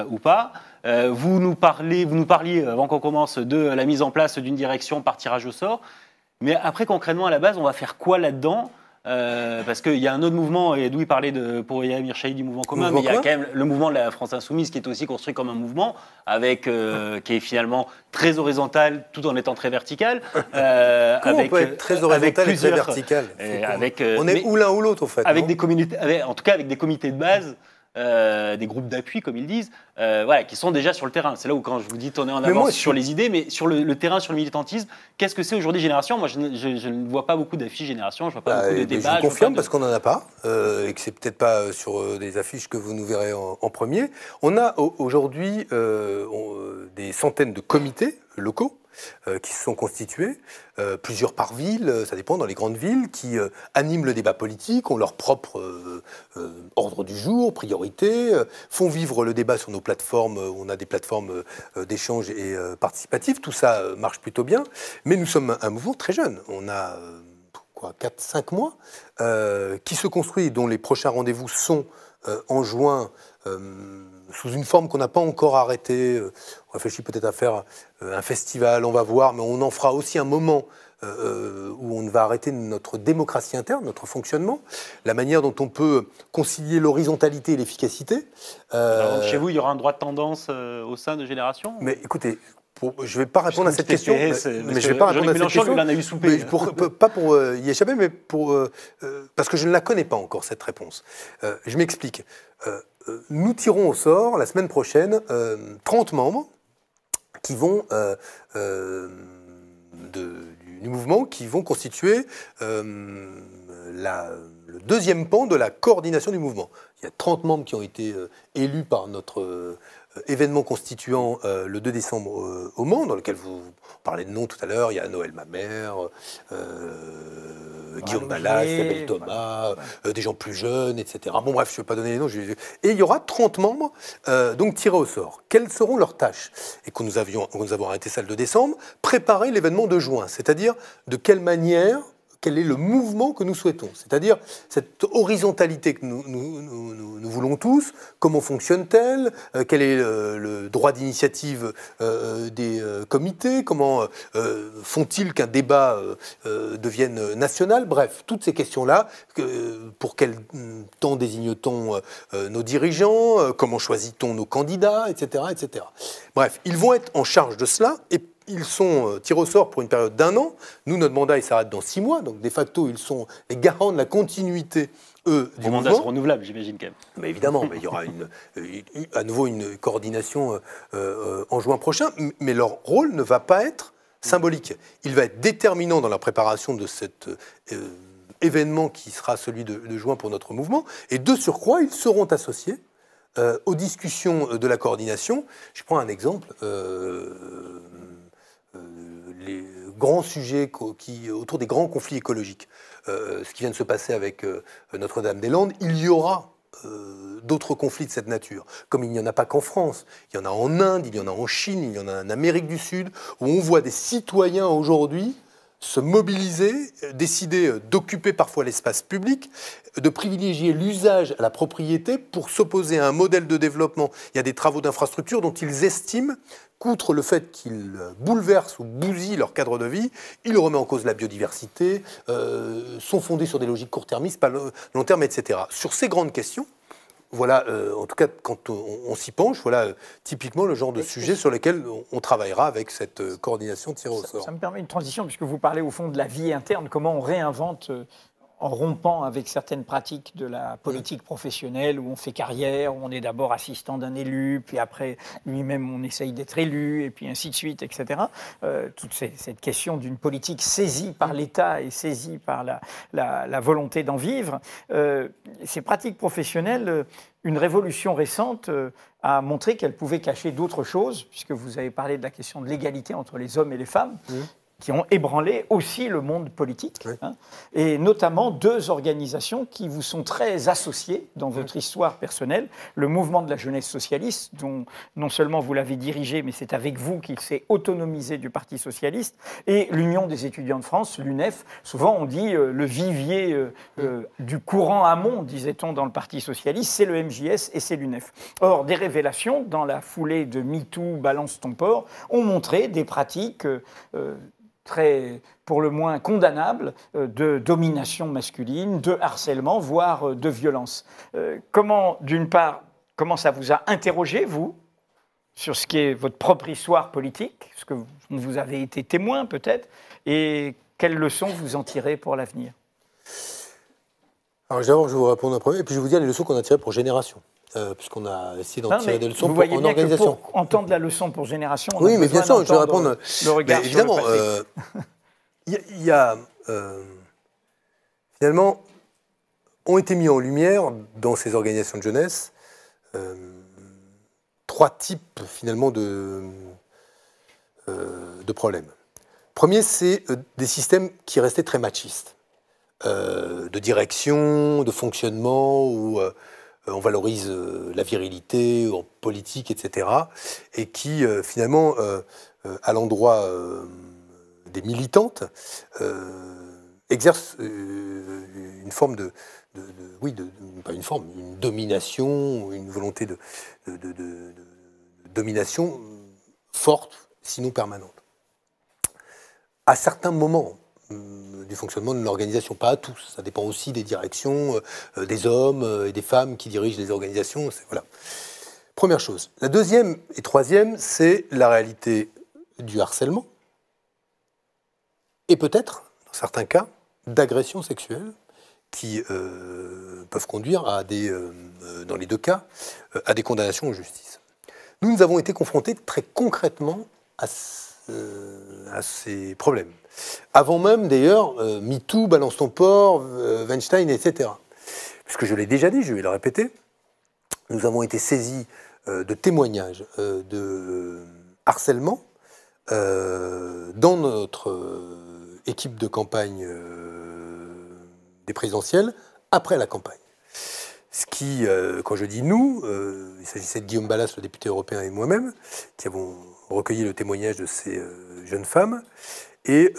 ou pas? Vous nous parliez, avant qu'on commence, de la mise en place d'une direction par tirage au sort. Mais après, concrètement, à la base, on va faire quoi là-dedans? Parce qu'il y a un autre mouvement, et d'où il parlait pour Yahya Mirchahi du mouvement commun, mais il y a quand même le mouvement de la France Insoumise qui est aussi construit comme un mouvement, qui est finalement très horizontal tout en étant très vertical. Comment on peut être très horizontal et très vertical? On est ou l'un ou l'autre, en fait. En tout cas, avec des comités de base. Des groupes d'appui, comme ils disent, qui sont déjà sur le terrain. C'est là où, quand je vous dis on est en avance sur les idées, mais sur le terrain, sur le militantisme, qu'est-ce que c'est aujourd'hui Génération? Moi, je ne vois pas beaucoup d'affiches Génération, je ne vois pas beaucoup de débats. Je vous confirme, parce qu'on n'en a pas, et que c'est peut-être pas sur des affiches que vous nous verrez en premier. On a aujourd'hui des centaines de comités locaux qui se sont constitués, plusieurs par ville, ça dépend, dans les grandes villes, qui animent le débat politique, ont leur propre ordre du jour, priorité, font vivre le débat sur nos plateformes. On a des plateformes d'échange et participatives, tout ça marche plutôt bien, mais nous sommes un mouvement très jeune. On a 4-5 mois, qui se construit, dont les prochains rendez-vous sont en juin, sous une forme qu'on n'a pas encore arrêtée. On réfléchit peut-être à faire un festival, on va voir, mais on en fera aussi un moment où on va arrêter notre démocratie interne, notre fonctionnement, la manière dont on peut concilier l'horizontalité et l'efficacité. Donc chez vous, il y aura un droit de tendance au sein de Génération? Mais écoutez, je ne vais pas répondre à cette question. Mais je ne vais pas répondre à cette question. Lui, il en a eu soupé. Pas pour y échapper, mais parce que je ne la connais pas encore, cette réponse. Je m'explique. Nous tirons au sort, la semaine prochaine, 30 membres qui vont du mouvement, qui vont constituer le deuxième pan de la coordination du mouvement. Il y a 30 membres qui ont été élus par notre événement constituant le 2 décembre au Mans, dans lequel vous parlez de noms tout à l'heure. Il y a Noël Mamère, Guillaume Ballas, Isabelle Thomas, des gens plus jeunes, etc. Bon bref, je ne vais pas donner les noms. Et il y aura 30 membres donc tirés au sort. Quelles seront leurs tâches? Et quand nous avons arrêté ça le 2 décembre, préparer l'événement de juin. C'est-à-dire de quelle manière, quel est le mouvement que nous souhaitons. C'est-à-dire cette horizontalité que nous voulons tous, comment fonctionne-t-elle, quel est le droit d'initiative des comités, comment font-ils qu'un débat devienne national, bref, toutes ces questions-là, pour quel temps désigne-t-on nos dirigeants, comment choisit-on nos candidats, etc., etc. Bref, ils vont être en charge de cela, et ils sont tirés au sort pour une période d'1 an. Nous, notre mandat, il s'arrête dans 6 mois. Donc, de facto, ils sont les garants de la continuité, du mouvement. Vos mandats seront renouvelables, j'imagine, quand même. Mais évidemment, mais il y aura à nouveau une coordination en juin prochain. Mais leur rôle ne va pas être symbolique. Il va être déterminant dans la préparation de cet événement qui sera celui de juin pour notre mouvement. Et de surcroît, ils seront associés aux discussions de la coordination. Je prends un exemple. Les grands sujets autour des grands conflits écologiques, ce qui vient de se passer avec Notre-Dame-des-Landes, il y aura d'autres conflits de cette nature. Comme il n'y en a pas qu'en France, il y en a en Inde, il y en a en Chine, il y en a en Amérique du Sud, où on voit des citoyens aujourd'hui se mobiliser, décider d'occuper parfois l'espace public, de privilégier l'usage à la propriété pour s'opposer à un modèle de développement. Il y a des travaux d'infrastructure dont ils estiment qu'outre le fait qu'ils bouleversent ou bousillent leur cadre de vie, ils remettent en cause la biodiversité, sont fondés sur des logiques court-termistes, pas long terme, etc. Sur ces grandes questions, voilà, en tout cas, quand on s'y penche, voilà typiquement le genre de sujet sur lequel on travaillera avec cette coordination tirée au sort. Ça me permet une transition, puisque vous parlez au fond de la vie interne, comment on réinvente en rompant avec certaines pratiques de la politique professionnelle où on fait carrière, où on est d'abord assistant d'un élu, puis après lui-même on essaye d'être élu, et puis ainsi de suite, etc. Toute cette question d'une politique saisie par l'État et saisie par la volonté d'en vivre, ces pratiques professionnelles, une révolution récente a montré qu'elles pouvaient cacher d'autres choses, puisque vous avez parlé de la question de l'égalité entre les hommes et les femmes, qui ont ébranlé aussi le monde politique, hein, et notamment 2 organisations qui vous sont très associées dans votre histoire personnelle. Le mouvement de la jeunesse socialiste, dont non seulement vous l'avez dirigé, mais c'est avec vous qu'il s'est autonomisé du Parti socialiste, et l'Union des étudiants de France, l'UNEF. Souvent on dit le vivier du courant amont, disait-on, dans le Parti socialiste, c'est le MJS et c'est l'UNEF. Or, des révélations, dans la foulée de MeToo, Balance ton port, ont montré des pratiques très, pour le moins, condamnables de domination masculine, de harcèlement, voire de violence. Comment, d'une part, comment ça vous a interrogé, vous, sur ce qui est votre propre histoire politique, ce que vous avez été témoin peut-être, et quelles leçons vous en tirez pour l'avenir? Alors d'abord, je vais vous répondre en premier, et puis je vais vous dire les leçons qu'on a tirées pour Génération. Puisqu'on a essayé d'en tirer des leçons en organisation. Pour entendre la leçon pour Génération, on oui, mais bien sûr, je vais répondre. Le regard mais évidemment, il y a finalement ont été mis en lumière dans ces organisations de jeunesse 3 types finalement de problèmes. Premier, c'est des systèmes qui restaient très machistes, de direction, de fonctionnement, où on valorise la virilité en politique, etc., et qui finalement, à l'endroit des militantes, exercent une forme une domination, une volonté de domination forte, sinon permanente. À certains moments, du fonctionnement de l'organisation. Pas à tous, ça dépend aussi des directions, des hommes et des femmes qui dirigent les organisations. Voilà. Première chose. La deuxième et troisième, c'est la réalité du harcèlement et peut-être, dans certains cas, d'agressions sexuelles qui peuvent conduire à dans les deux cas, à des condamnations en justice. Nous avons été confrontés très concrètement à ces problèmes. Avant même, d'ailleurs, MeToo, Balance ton port, Weinstein, etc. Puisque je l'ai déjà dit, je vais le répéter, nous avons été saisis de témoignages de harcèlement dans notre équipe de campagne des présidentielles après la campagne. Ce qui, quand je dis nous, il s'agissait de Guillaume Balas, le député européen, et moi-même, qui avons recueilli le témoignage de ces jeunes femmes et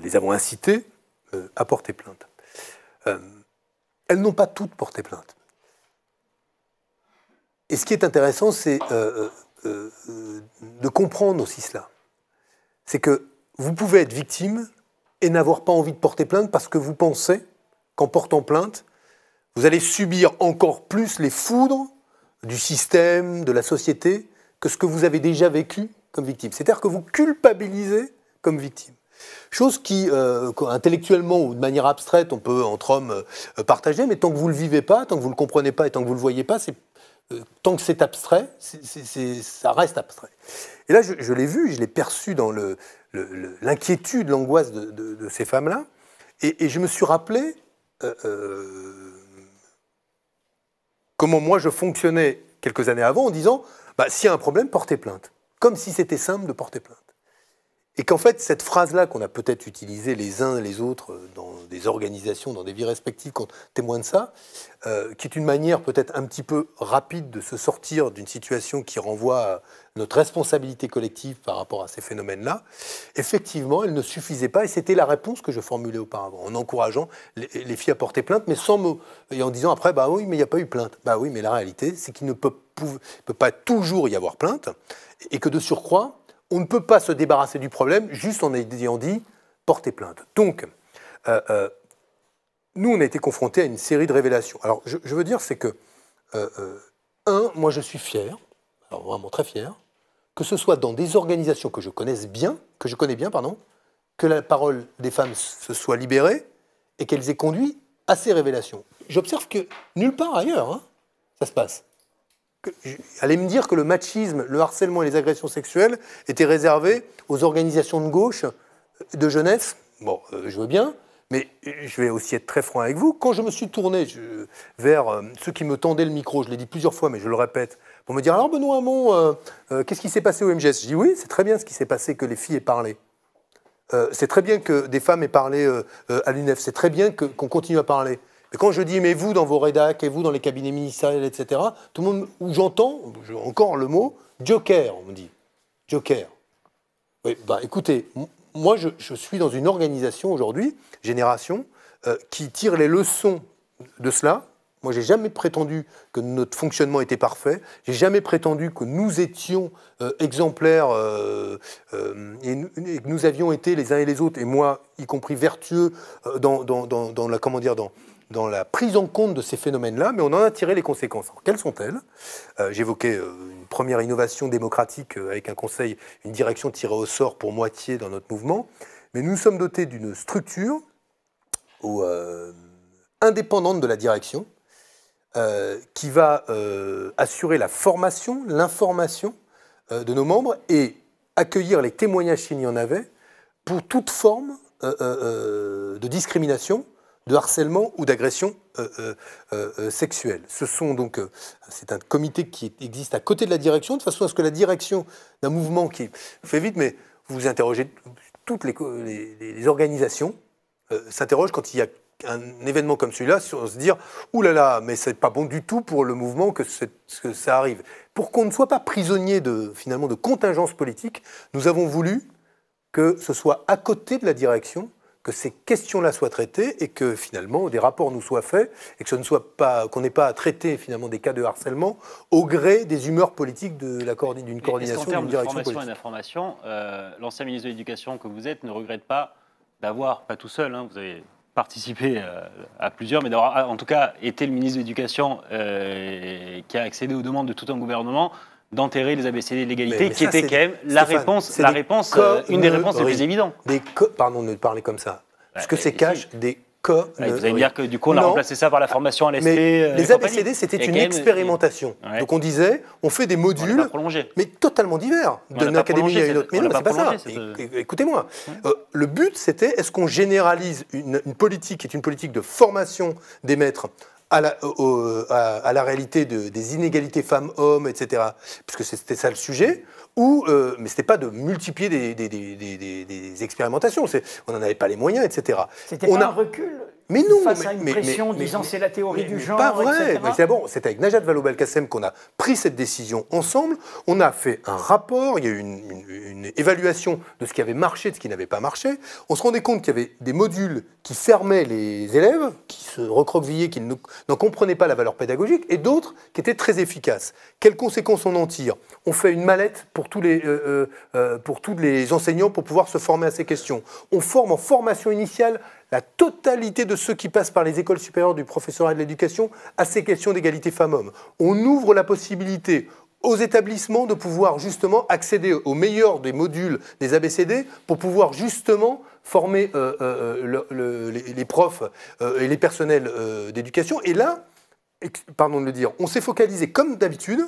les avons incitées à porter plainte. Elles n'ont pas toutes porté plainte. Et ce qui est intéressant, c'est de comprendre aussi cela. C'est que vous pouvez être victime et n'avoir pas envie de porter plainte parce que vous pensez qu'en portant plainte, vous allez subir encore plus les foudres du système, de la société, que ce que vous avez déjà vécu comme victime. C'est-à-dire que vous culpabilisez comme victime. Chose qui, intellectuellement ou de manière abstraite, on peut, entre hommes, partager, mais tant que vous ne le vivez pas, tant que vous ne le comprenez pas et tant que vous ne le voyez pas, tant que c'est abstrait, ça reste abstrait. Et là, je l'ai vu, je l'ai perçu dans l'inquiétude, l'angoisse de ces femmes-là, et je me suis rappelé comment moi je fonctionnais quelques années avant en disant s'il y a un problème, portez plainte. Comme si c'était simple de porter plainte. Et qu'en fait, cette phrase-là qu'on a peut-être utilisée les uns et les autres dans des organisations, dans des vies respectives, qu'on témoigne de ça, qui est une manière peut-être un petit peu rapide de se sortir d'une situation qui renvoie à notre responsabilité collective par rapport à ces phénomènes-là, effectivement, elle ne suffisait pas, et c'était la réponse que je formulais auparavant, en encourageant les filles à porter plainte, mais sans mots, et en disant après, oui, mais il n'y a pas eu plainte. Oui, mais la réalité, c'est qu'il ne peut pas toujours y avoir plainte, et que de surcroît, on ne peut pas se débarrasser du problème juste en ayant dit « portez plainte ». Donc, nous, on a été confrontés à une série de révélations. Alors, je veux dire, c'est que, moi, je suis fier, alors vraiment très fier, que ce soit dans des organisations que je connais bien, que la parole des femmes se soit libérée et qu'elles aient conduit à ces révélations. J'observe que nulle part ailleurs, ça se passe. Allez me dire que le machisme, le harcèlement et les agressions sexuelles étaient réservés aux organisations de gauche, de jeunesse. Bon, je veux bien, mais je vais aussi être très franc avec vous. Quand je me suis tourné vers ceux qui me tendaient le micro, je l'ai dit plusieurs fois, mais je le répète, pour me dire « Alors Benoît Hamon, qu'est-ce qui s'est passé au MGS ?» Je dis « Oui, c'est très bien ce qui s'est passé, que les filles aient parlé. C'est très bien que des femmes aient parlé à l'UNEF. C'est très bien qu'on continue à parler. » Et quand je dis, mais vous, dans vos rédacs, et vous, dans les cabinets ministériels, etc., tout le monde, où j'entends, encore le mot, joker, on me dit. Joker. Oui, écoutez, moi, je suis dans une organisation aujourd'hui, Génération, qui tire les leçons de cela. Moi, j'ai jamais prétendu que notre fonctionnement était parfait. J'ai jamais prétendu que nous étions exemplaires et que nous avions été les uns et les autres, et moi, y compris vertueux, dans la prise en compte de ces phénomènes-là, mais on en a tiré les conséquences. Alors, quelles sont-elles ? J'évoquais une première innovation démocratique avec un conseil, une direction tirée au sort pour moitié dans notre mouvement, mais nous sommes dotés d'une structure indépendante de la direction qui va assurer la formation, l'information de nos membres et accueillir les témoignages s'il y en avait pour toute forme de discrimination, de harcèlement ou d'agression sexuelle. C'est un comité qui existe à côté de la direction, de façon à ce que la direction d'un mouvement qui fait vite, mais vous interrogez toutes les organisations, s'interrogent quand il y a un événement comme celui-là, sur se dire « Ouh là là, mais c'est pas bon du tout pour le mouvement que ça arrive ». Pour qu'on ne soit pas prisonnier finalement de contingences politiques, nous avons voulu que ce soit à côté de la direction, que ces questions-là soient traitées et que finalement des rapports nous soient faits et que qu'on n'ait pas à traiter finalement des cas de harcèlement au gré des humeurs politiques d'une coordination, d'une direction politique. En termes de formation et d'information, l'ancien ministre de l'Éducation que vous êtes ne regrette pas d'avoir, pas tout seul, hein, vous avez participé à plusieurs, mais d'avoir en tout cas été le ministre de l'Éducation qui a accédé aux demandes de tout un gouvernement d'enterrer les ABCD de l'égalité, qui était quand même une des réponses les plus évidentes. Pardon de parler comme ça, parce que c'est cash des vous allez me dire que du coup on a remplacé ça par la formation à l'ESP. Les ABCD, c'était une expérimentation. Donc on disait, on fait des modules, mais totalement divers, d'une académie à une autre. Mais non, c'est pas ça. Écoutez-moi. Le but, c'était, est-ce qu'on généralise une politique qui est une politique de formation des maîtres à la réalité des inégalités femmes-hommes, etc., puisque c'était ça le sujet, mais ce n'était pas de multiplier des expérimentations, on n'en avait pas les moyens, etc. C'était pas un recul face à une pression disant c'est la théorie du genre, pas vrai. etc. C'est avec Najat Vallaud-Belkacem qu'on a pris cette décision ensemble, on a fait un rapport, il y a eu une évaluation de ce qui avait marché, de ce qui n'avait pas marché, on se rendait compte qu'il y avait des modules qui fermaient les élèves, qui se recroquevillaient, qui n'en comprenaient pas la valeur pédagogique, et d'autres qui étaient très efficaces. Quelles conséquences on en tire? On fait une mallette pour tous les enseignants pour pouvoir se former à ces questions. On forme en formation initiale la totalité de ceux qui passent par les écoles supérieures du professorat de l'éducation à ces questions d'égalité femmes-hommes. On ouvre la possibilité aux établissements de pouvoir justement accéder au meilleur des modules des ABCD pour pouvoir justement former les profs et les personnels d'éducation. Et là, pardon de le dire, on s'est focalisé comme d'habitude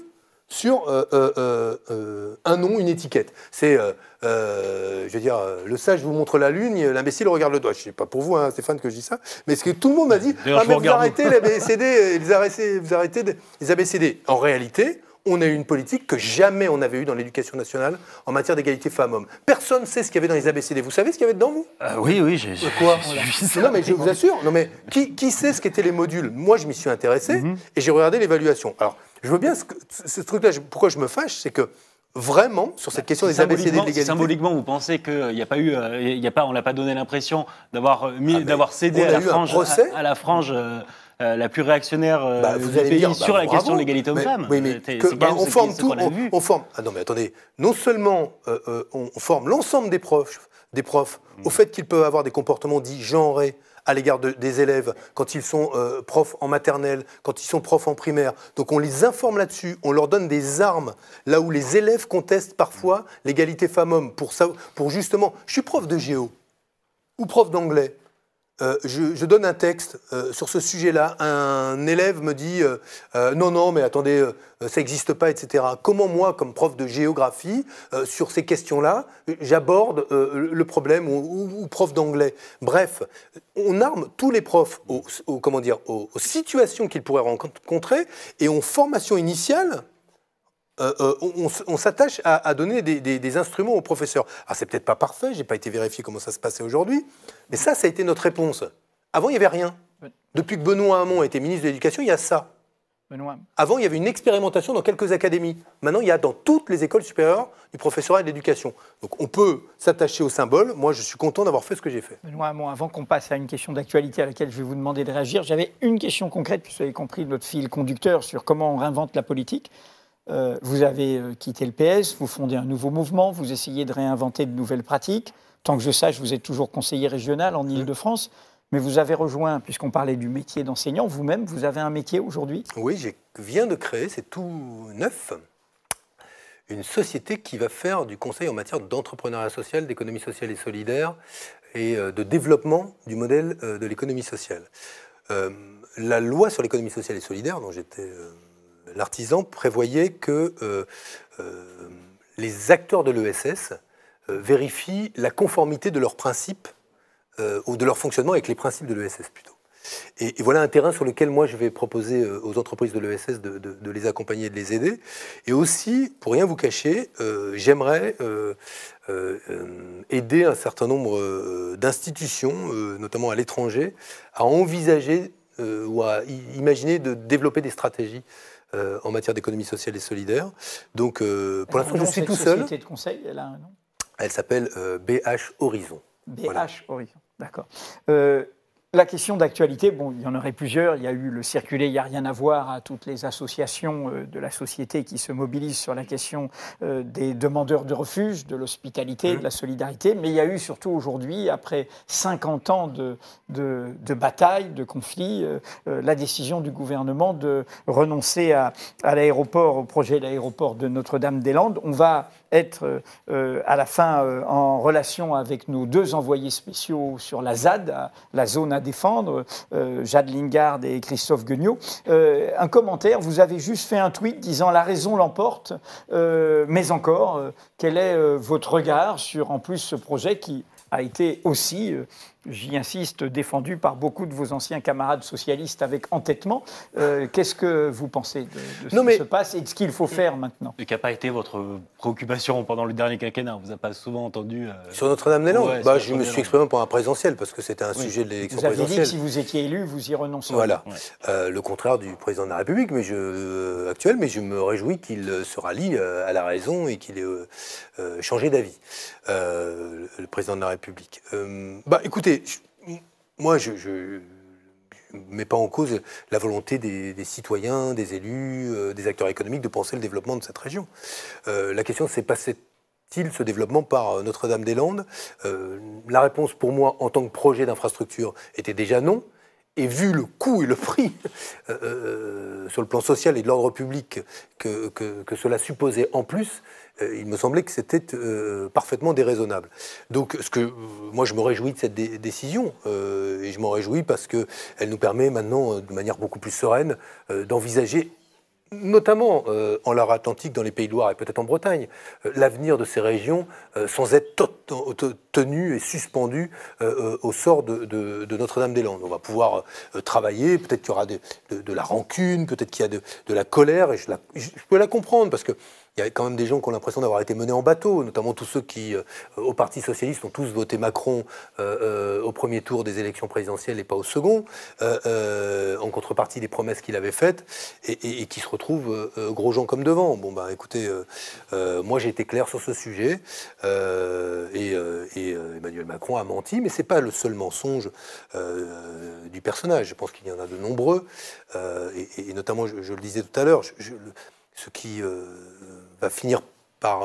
sur un nom, une étiquette. C'est, je veux dire, le sage vous montre la lune, l'imbécile regarde le doigt. Je ne sais pas pour vous, hein, Stéphane, que je dis ça, mais ce que tout le monde m'a dit, mais vous arrêtez les ABCD, vous arrêtez les ABCD. En réalité, on a eu une politique que jamais on avait eue dans l'éducation nationale en matière d'égalité femmes-hommes. Personne ne sait ce qu'il y avait dans les ABCD. Vous savez ce qu'il y avait dedans, vous? Oui, j'ai quoi Non, mais je vous assure. Non, mais qui sait ce qu'étaient les modules? Moi, je m'y suis intéressé et j'ai regardé l'évaluation. Alors, je veux bien ce truc-là. Pourquoi je me fâche, c'est que vraiment, sur cette question des ABCD de l'égalité... Symboliquement, vous pensez qu'il n'y a pas eu... on n'a pas donné l'impression d'avoir cédé à la frange la plus réactionnaire du pays sur la question de l'égalité homme-femme. Oui, mais on forme tout. On forme... Ah non, mais attendez. Non seulement on forme l'ensemble des profs au fait qu'ils peuvent avoir des comportements dits genrés à l'égard des élèves, quand ils sont profs en maternelle, quand ils sont profs en primaire. Donc on les informe là-dessus, on leur donne des armes, là où les élèves contestent parfois l'égalité femmes-hommes. Pour justement, je suis prof de géo ou prof d'anglais. Je donne un texte sur ce sujet-là, un élève me dit non, mais attendez, ça n'existe pas, etc. Comment moi, comme prof de géographie, sur ces questions-là, j'aborde le problème ou prof d'anglais? Bref, on arme tous les profs aux situations qu'ils pourraient rencontrer et en formation initiale, on s'attache à donner des instruments aux professeurs. Alors, c'est peut-être pas parfait, je n'ai pas été vérifié comment ça se passait aujourd'hui, mais ça a été notre réponse. Avant, il n'y avait rien. Depuis que Benoît Hamon a été ministre de l'Éducation, il y a ça. Avant, il y avait une expérimentation dans quelques académies. Maintenant, il y a dans toutes les écoles supérieures du professorat et de l'éducation. Donc, on peut s'attacher au symbole. Moi, je suis content d'avoir fait ce que j'ai fait. Benoît Hamon, avant qu'on passe à une question d'actualité à laquelle je vais vous demander de réagir, j'avais une question concrète, puisque vous avez compris notre fil conducteur sur comment on réinvente la politique. Vous avez quitté le PS, vous fondez un nouveau mouvement, vous essayez de réinventer de nouvelles pratiques. Tant que je sache, vous êtes toujours conseiller régional en Île-de-France, mais vous avez rejoint, puisqu'on parlait du métier d'enseignant, vous-même, vous avez un métier aujourd'hui? Oui, je viens de créer, c'est tout neuf, une société qui va faire du conseil en matière d'entrepreneuriat social, d'économie sociale et solidaire et de développement du modèle de l'économie sociale. La loi sur l'économie sociale et solidaire, dont j'étais... l'artisan prévoyait que les acteurs de l'ESS vérifient la conformité de leurs principes ou de leur fonctionnement avec les principes de l'ESS plutôt. Et voilà un terrain sur lequel moi je vais proposer aux entreprises de l'ESS de les accompagner et de les aider. Et aussi, pour rien vous cacher, j'aimerais aider un certain nombre d'institutions, notamment à l'étranger, à envisager ou à imaginer de développer des stratégies en matière d'économie sociale et solidaire. Donc, pour l'instant, je suis tout seul. Société de conseil, elle a un nom? Elle s'appelle BH Horizon. BH voilà. Horizon, d'accord. La question d'actualité, bon, il y en aurait plusieurs. Il y a eu le circulé, il n'y a rien à voir à toutes les associations de la société qui se mobilisent sur la question des demandeurs de refuge, de l'hospitalité, de la solidarité. Mais il y a eu surtout aujourd'hui, après 50 ans de bataille, de conflit, la décision du gouvernement de renoncer à l'aéroport, au projet de l'aéroport de Notre-Dame-des-Landes. On va être à la fin en relation avec nos 2 envoyés spéciaux sur la ZAD, la zone à défendre, Jade Lingard et Christophe Gueugnot. Un commentaire, vous avez juste fait un tweet disant « La raison l'emporte », mais encore, quel est votre regard sur en plus ce projet qui a été aussi, j'y insiste, défendu par beaucoup de vos anciens camarades socialistes avec entêtement. Qu'est-ce que vous pensez de ce qui se passe et de ce qu'il faut faire maintenant? Et qui n'a pas été votre préoccupation pendant le dernier quinquennat? On vous a pas souvent entendu... Sur Notre-Dame-des-Landes, je me suis exprimé pendant la présidentielle parce que c'était un sujet de l'élection présidentielle. Vous avez dit que si vous étiez élu, vous y renonceriez. Voilà. Le contraire du président de la République actuel, mais je me réjouis qu'il se rallie à la raison et qu'il ait changé d'avis, le président de la République. Écoutez, moi, je ne mets pas en cause la volonté des citoyens, des élus, des acteurs économiques de penser le développement de cette région. La question, c'est passait-il ce développement par Notre-Dame-des-Landes? La réponse, pour moi, en tant que projet d'infrastructure, était déjà non. Et vu le coût et le prix sur le plan social et de l'ordre public que cela supposait en plus, il me semblait que c'était parfaitement déraisonnable. Donc, moi, je me réjouis de cette décision, et je m'en réjouis parce qu'elle nous permet maintenant, de manière beaucoup plus sereine, d'envisager, notamment en Loire-Atlantique, dans les Pays de Loire et peut-être en Bretagne, l'avenir de ces régions sans être tenu et suspendu au sort de Notre-Dame-des-Landes. On va pouvoir travailler, peut-être qu'il y aura de la rancune, peut-être qu'il y a de la colère, et je peux la comprendre, parce que il y a quand même des gens qui ont l'impression d'avoir été menés en bateau, notamment tous ceux qui, au Parti socialiste, ont tous voté Macron au premier tour des élections présidentielles et pas au second, en contrepartie des promesses qu'il avait faites, et qui se retrouvent gros gens comme devant. Bon, écoutez, moi j'ai été clair sur ce sujet, et Emmanuel Macron a menti, mais c'est pas le seul mensonge du personnage. Je pense qu'il y en a de nombreux, et notamment, je le disais tout à l'heure, ce qui va finir par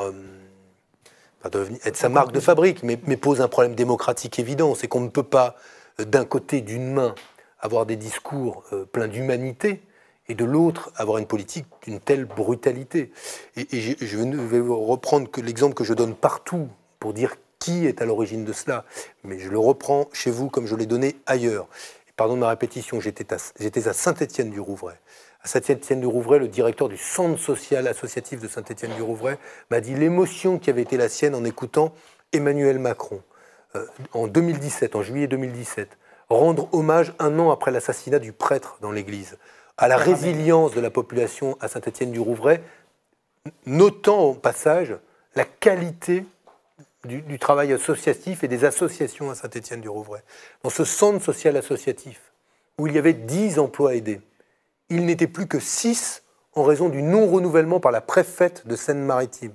être sa marque de fabrique, mais pose un problème démocratique évident. C'est qu'on ne peut pas, d'un côté, d'une main, avoir des discours pleins d'humanité, et de l'autre, avoir une politique d'une telle brutalité. Et je vais reprendre l'exemple que je donne partout pour dire qui est à l'origine de cela, mais je le reprends chez vous comme je l'ai donné ailleurs. Et pardon de ma répétition, j'étais à Saint-Étienne-du-Rouvray. À Saint-Étienne-du-Rouvray, le directeur du centre social associatif de Saint-Étienne-du-Rouvray m'a dit l'émotion qui avait été la sienne en écoutant Emmanuel Macron en 2017, en juillet 2017, rendre hommage un an après l'assassinat du prêtre dans l'église, à la résilience de la population à Saint-Étienne-du-Rouvray, notant au passage la qualité du travail associatif et des associations à Saint-Étienne-du-Rouvray. Dans ce centre social associatif, où il y avait 10 emplois aidés, il n'était plus que 6 en raison du non-renouvellement par la préfète de Seine-Maritime,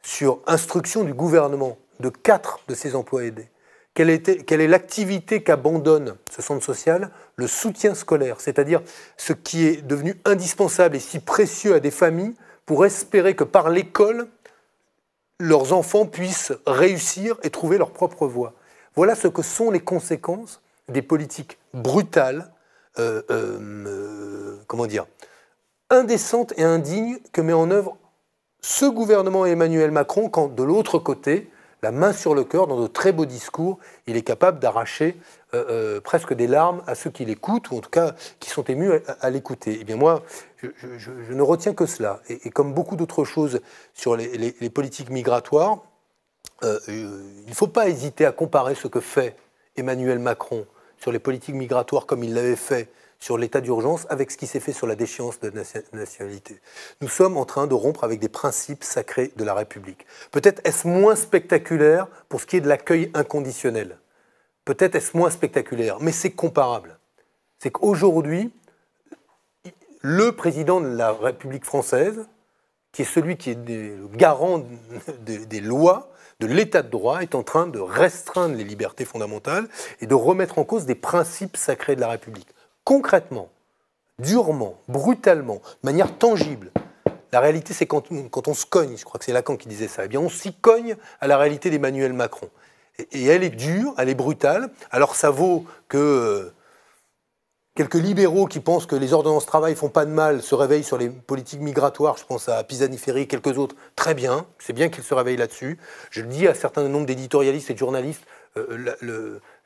sur instruction du gouvernement, de 4 de ces emplois aidés. Quelle est l'activité qu'abandonne ce centre social? Le soutien scolaire, c'est-à-dire ce qui est devenu indispensable et si précieux à des familles pour espérer que par l'école, leurs enfants puissent réussir et trouver leur propre voie. Voilà ce que sont les conséquences des politiques brutales, indécentes et indignes que met en œuvre ce gouvernement et Emmanuel Macron, quand de l'autre côté, la main sur le cœur, dans de très beaux discours, il est capable d'arracher presque des larmes à ceux qui l'écoutent, ou en tout cas qui sont émus à l'écouter. Eh bien moi, je ne retiens que cela. Et comme beaucoup d'autres choses sur les politiques migratoires, il ne faut pas hésiter à comparer ce que fait Emmanuel Macron sur les politiques migratoires comme il l'avait fait sur l'état d'urgence avec ce qui s'est fait sur la déchéance de nationalité. Nous sommes en train de rompre avec des principes sacrés de la République. Peut-être est-ce moins spectaculaire pour ce qui est de l'accueil inconditionnel. Peut-être est-ce moins spectaculaire, mais c'est comparable. C'est qu'aujourd'hui, le président de la République française, qui est celui qui est le garant des lois, de l'état de droit, est en train de restreindre les libertés fondamentales et de remettre en cause des principes sacrés de la République. Concrètement, durement, brutalement, de manière tangible. La réalité, c'est quand on se cogne, je crois que c'est Lacan qui disait ça, eh bien on s'y cogne à la réalité d'Emmanuel Macron. Et elle est dure, elle est brutale. Alors ça vaut que quelques libéraux qui pensent que les ordonnances travail font pas de mal se réveillent sur les politiques migratoires, je pense à Pisani-Ferry, quelques autres, très bien, c'est bien qu'ils se réveillent là-dessus. Je le dis à un certain nombre d'éditorialistes et de journalistes,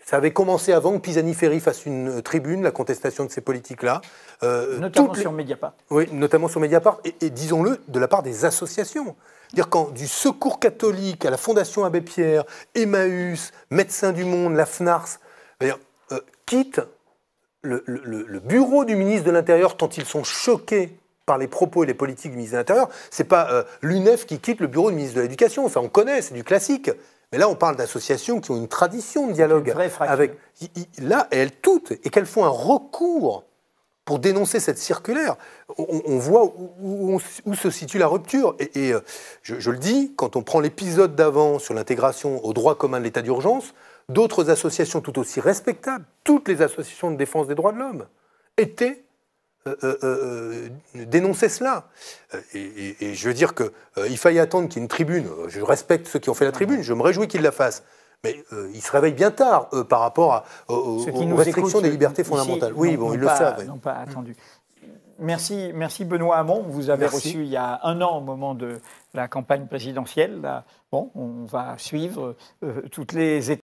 ça avait commencé avant que Pisani-Ferry fasse une tribune, la contestation de ces politiques-là. Notamment sur Mediapart. Oui, notamment sur Mediapart, et disons-le, de la part des associations. C'est-à-dire quand du Secours catholique à la Fondation Abbé Pierre, Emmaüs, Médecins du Monde, la FNARS, quittent le bureau du ministre de l'Intérieur tant ils sont choqués par les propos et les politiques du ministre de l'Intérieur. C'est pas l'UNEF qui quitte le bureau du ministre de l'Éducation, ça on connaît, c'est du classique. Mais là, on parle d'associations qui ont une tradition de dialogue avec. Là, elles toutes, et qu'elles font un recours pour dénoncer cette circulaire. On voit où se situe la rupture. Et je le dis, quand on prend l'épisode d'avant sur l'intégration au droit commun de l'état d'urgence, d'autres associations tout aussi respectables, toutes les associations de défense des droits de l'homme, dénonçaient cela. Et je veux dire qu'il faille attendre qu'il y ait une tribune. Je respecte ceux qui ont fait la tribune, je me réjouis qu'ils la fassent. Mais ils se réveillent bien tard par rapport aux restrictions des libertés fondamentales. Oui, bon, ils le savent. Ils n'ont pas attendu. Merci Benoît Hamon. Vous avez reçu il y a un an au moment de la campagne présidentielle. Là, bon, on va suivre toutes les étapes.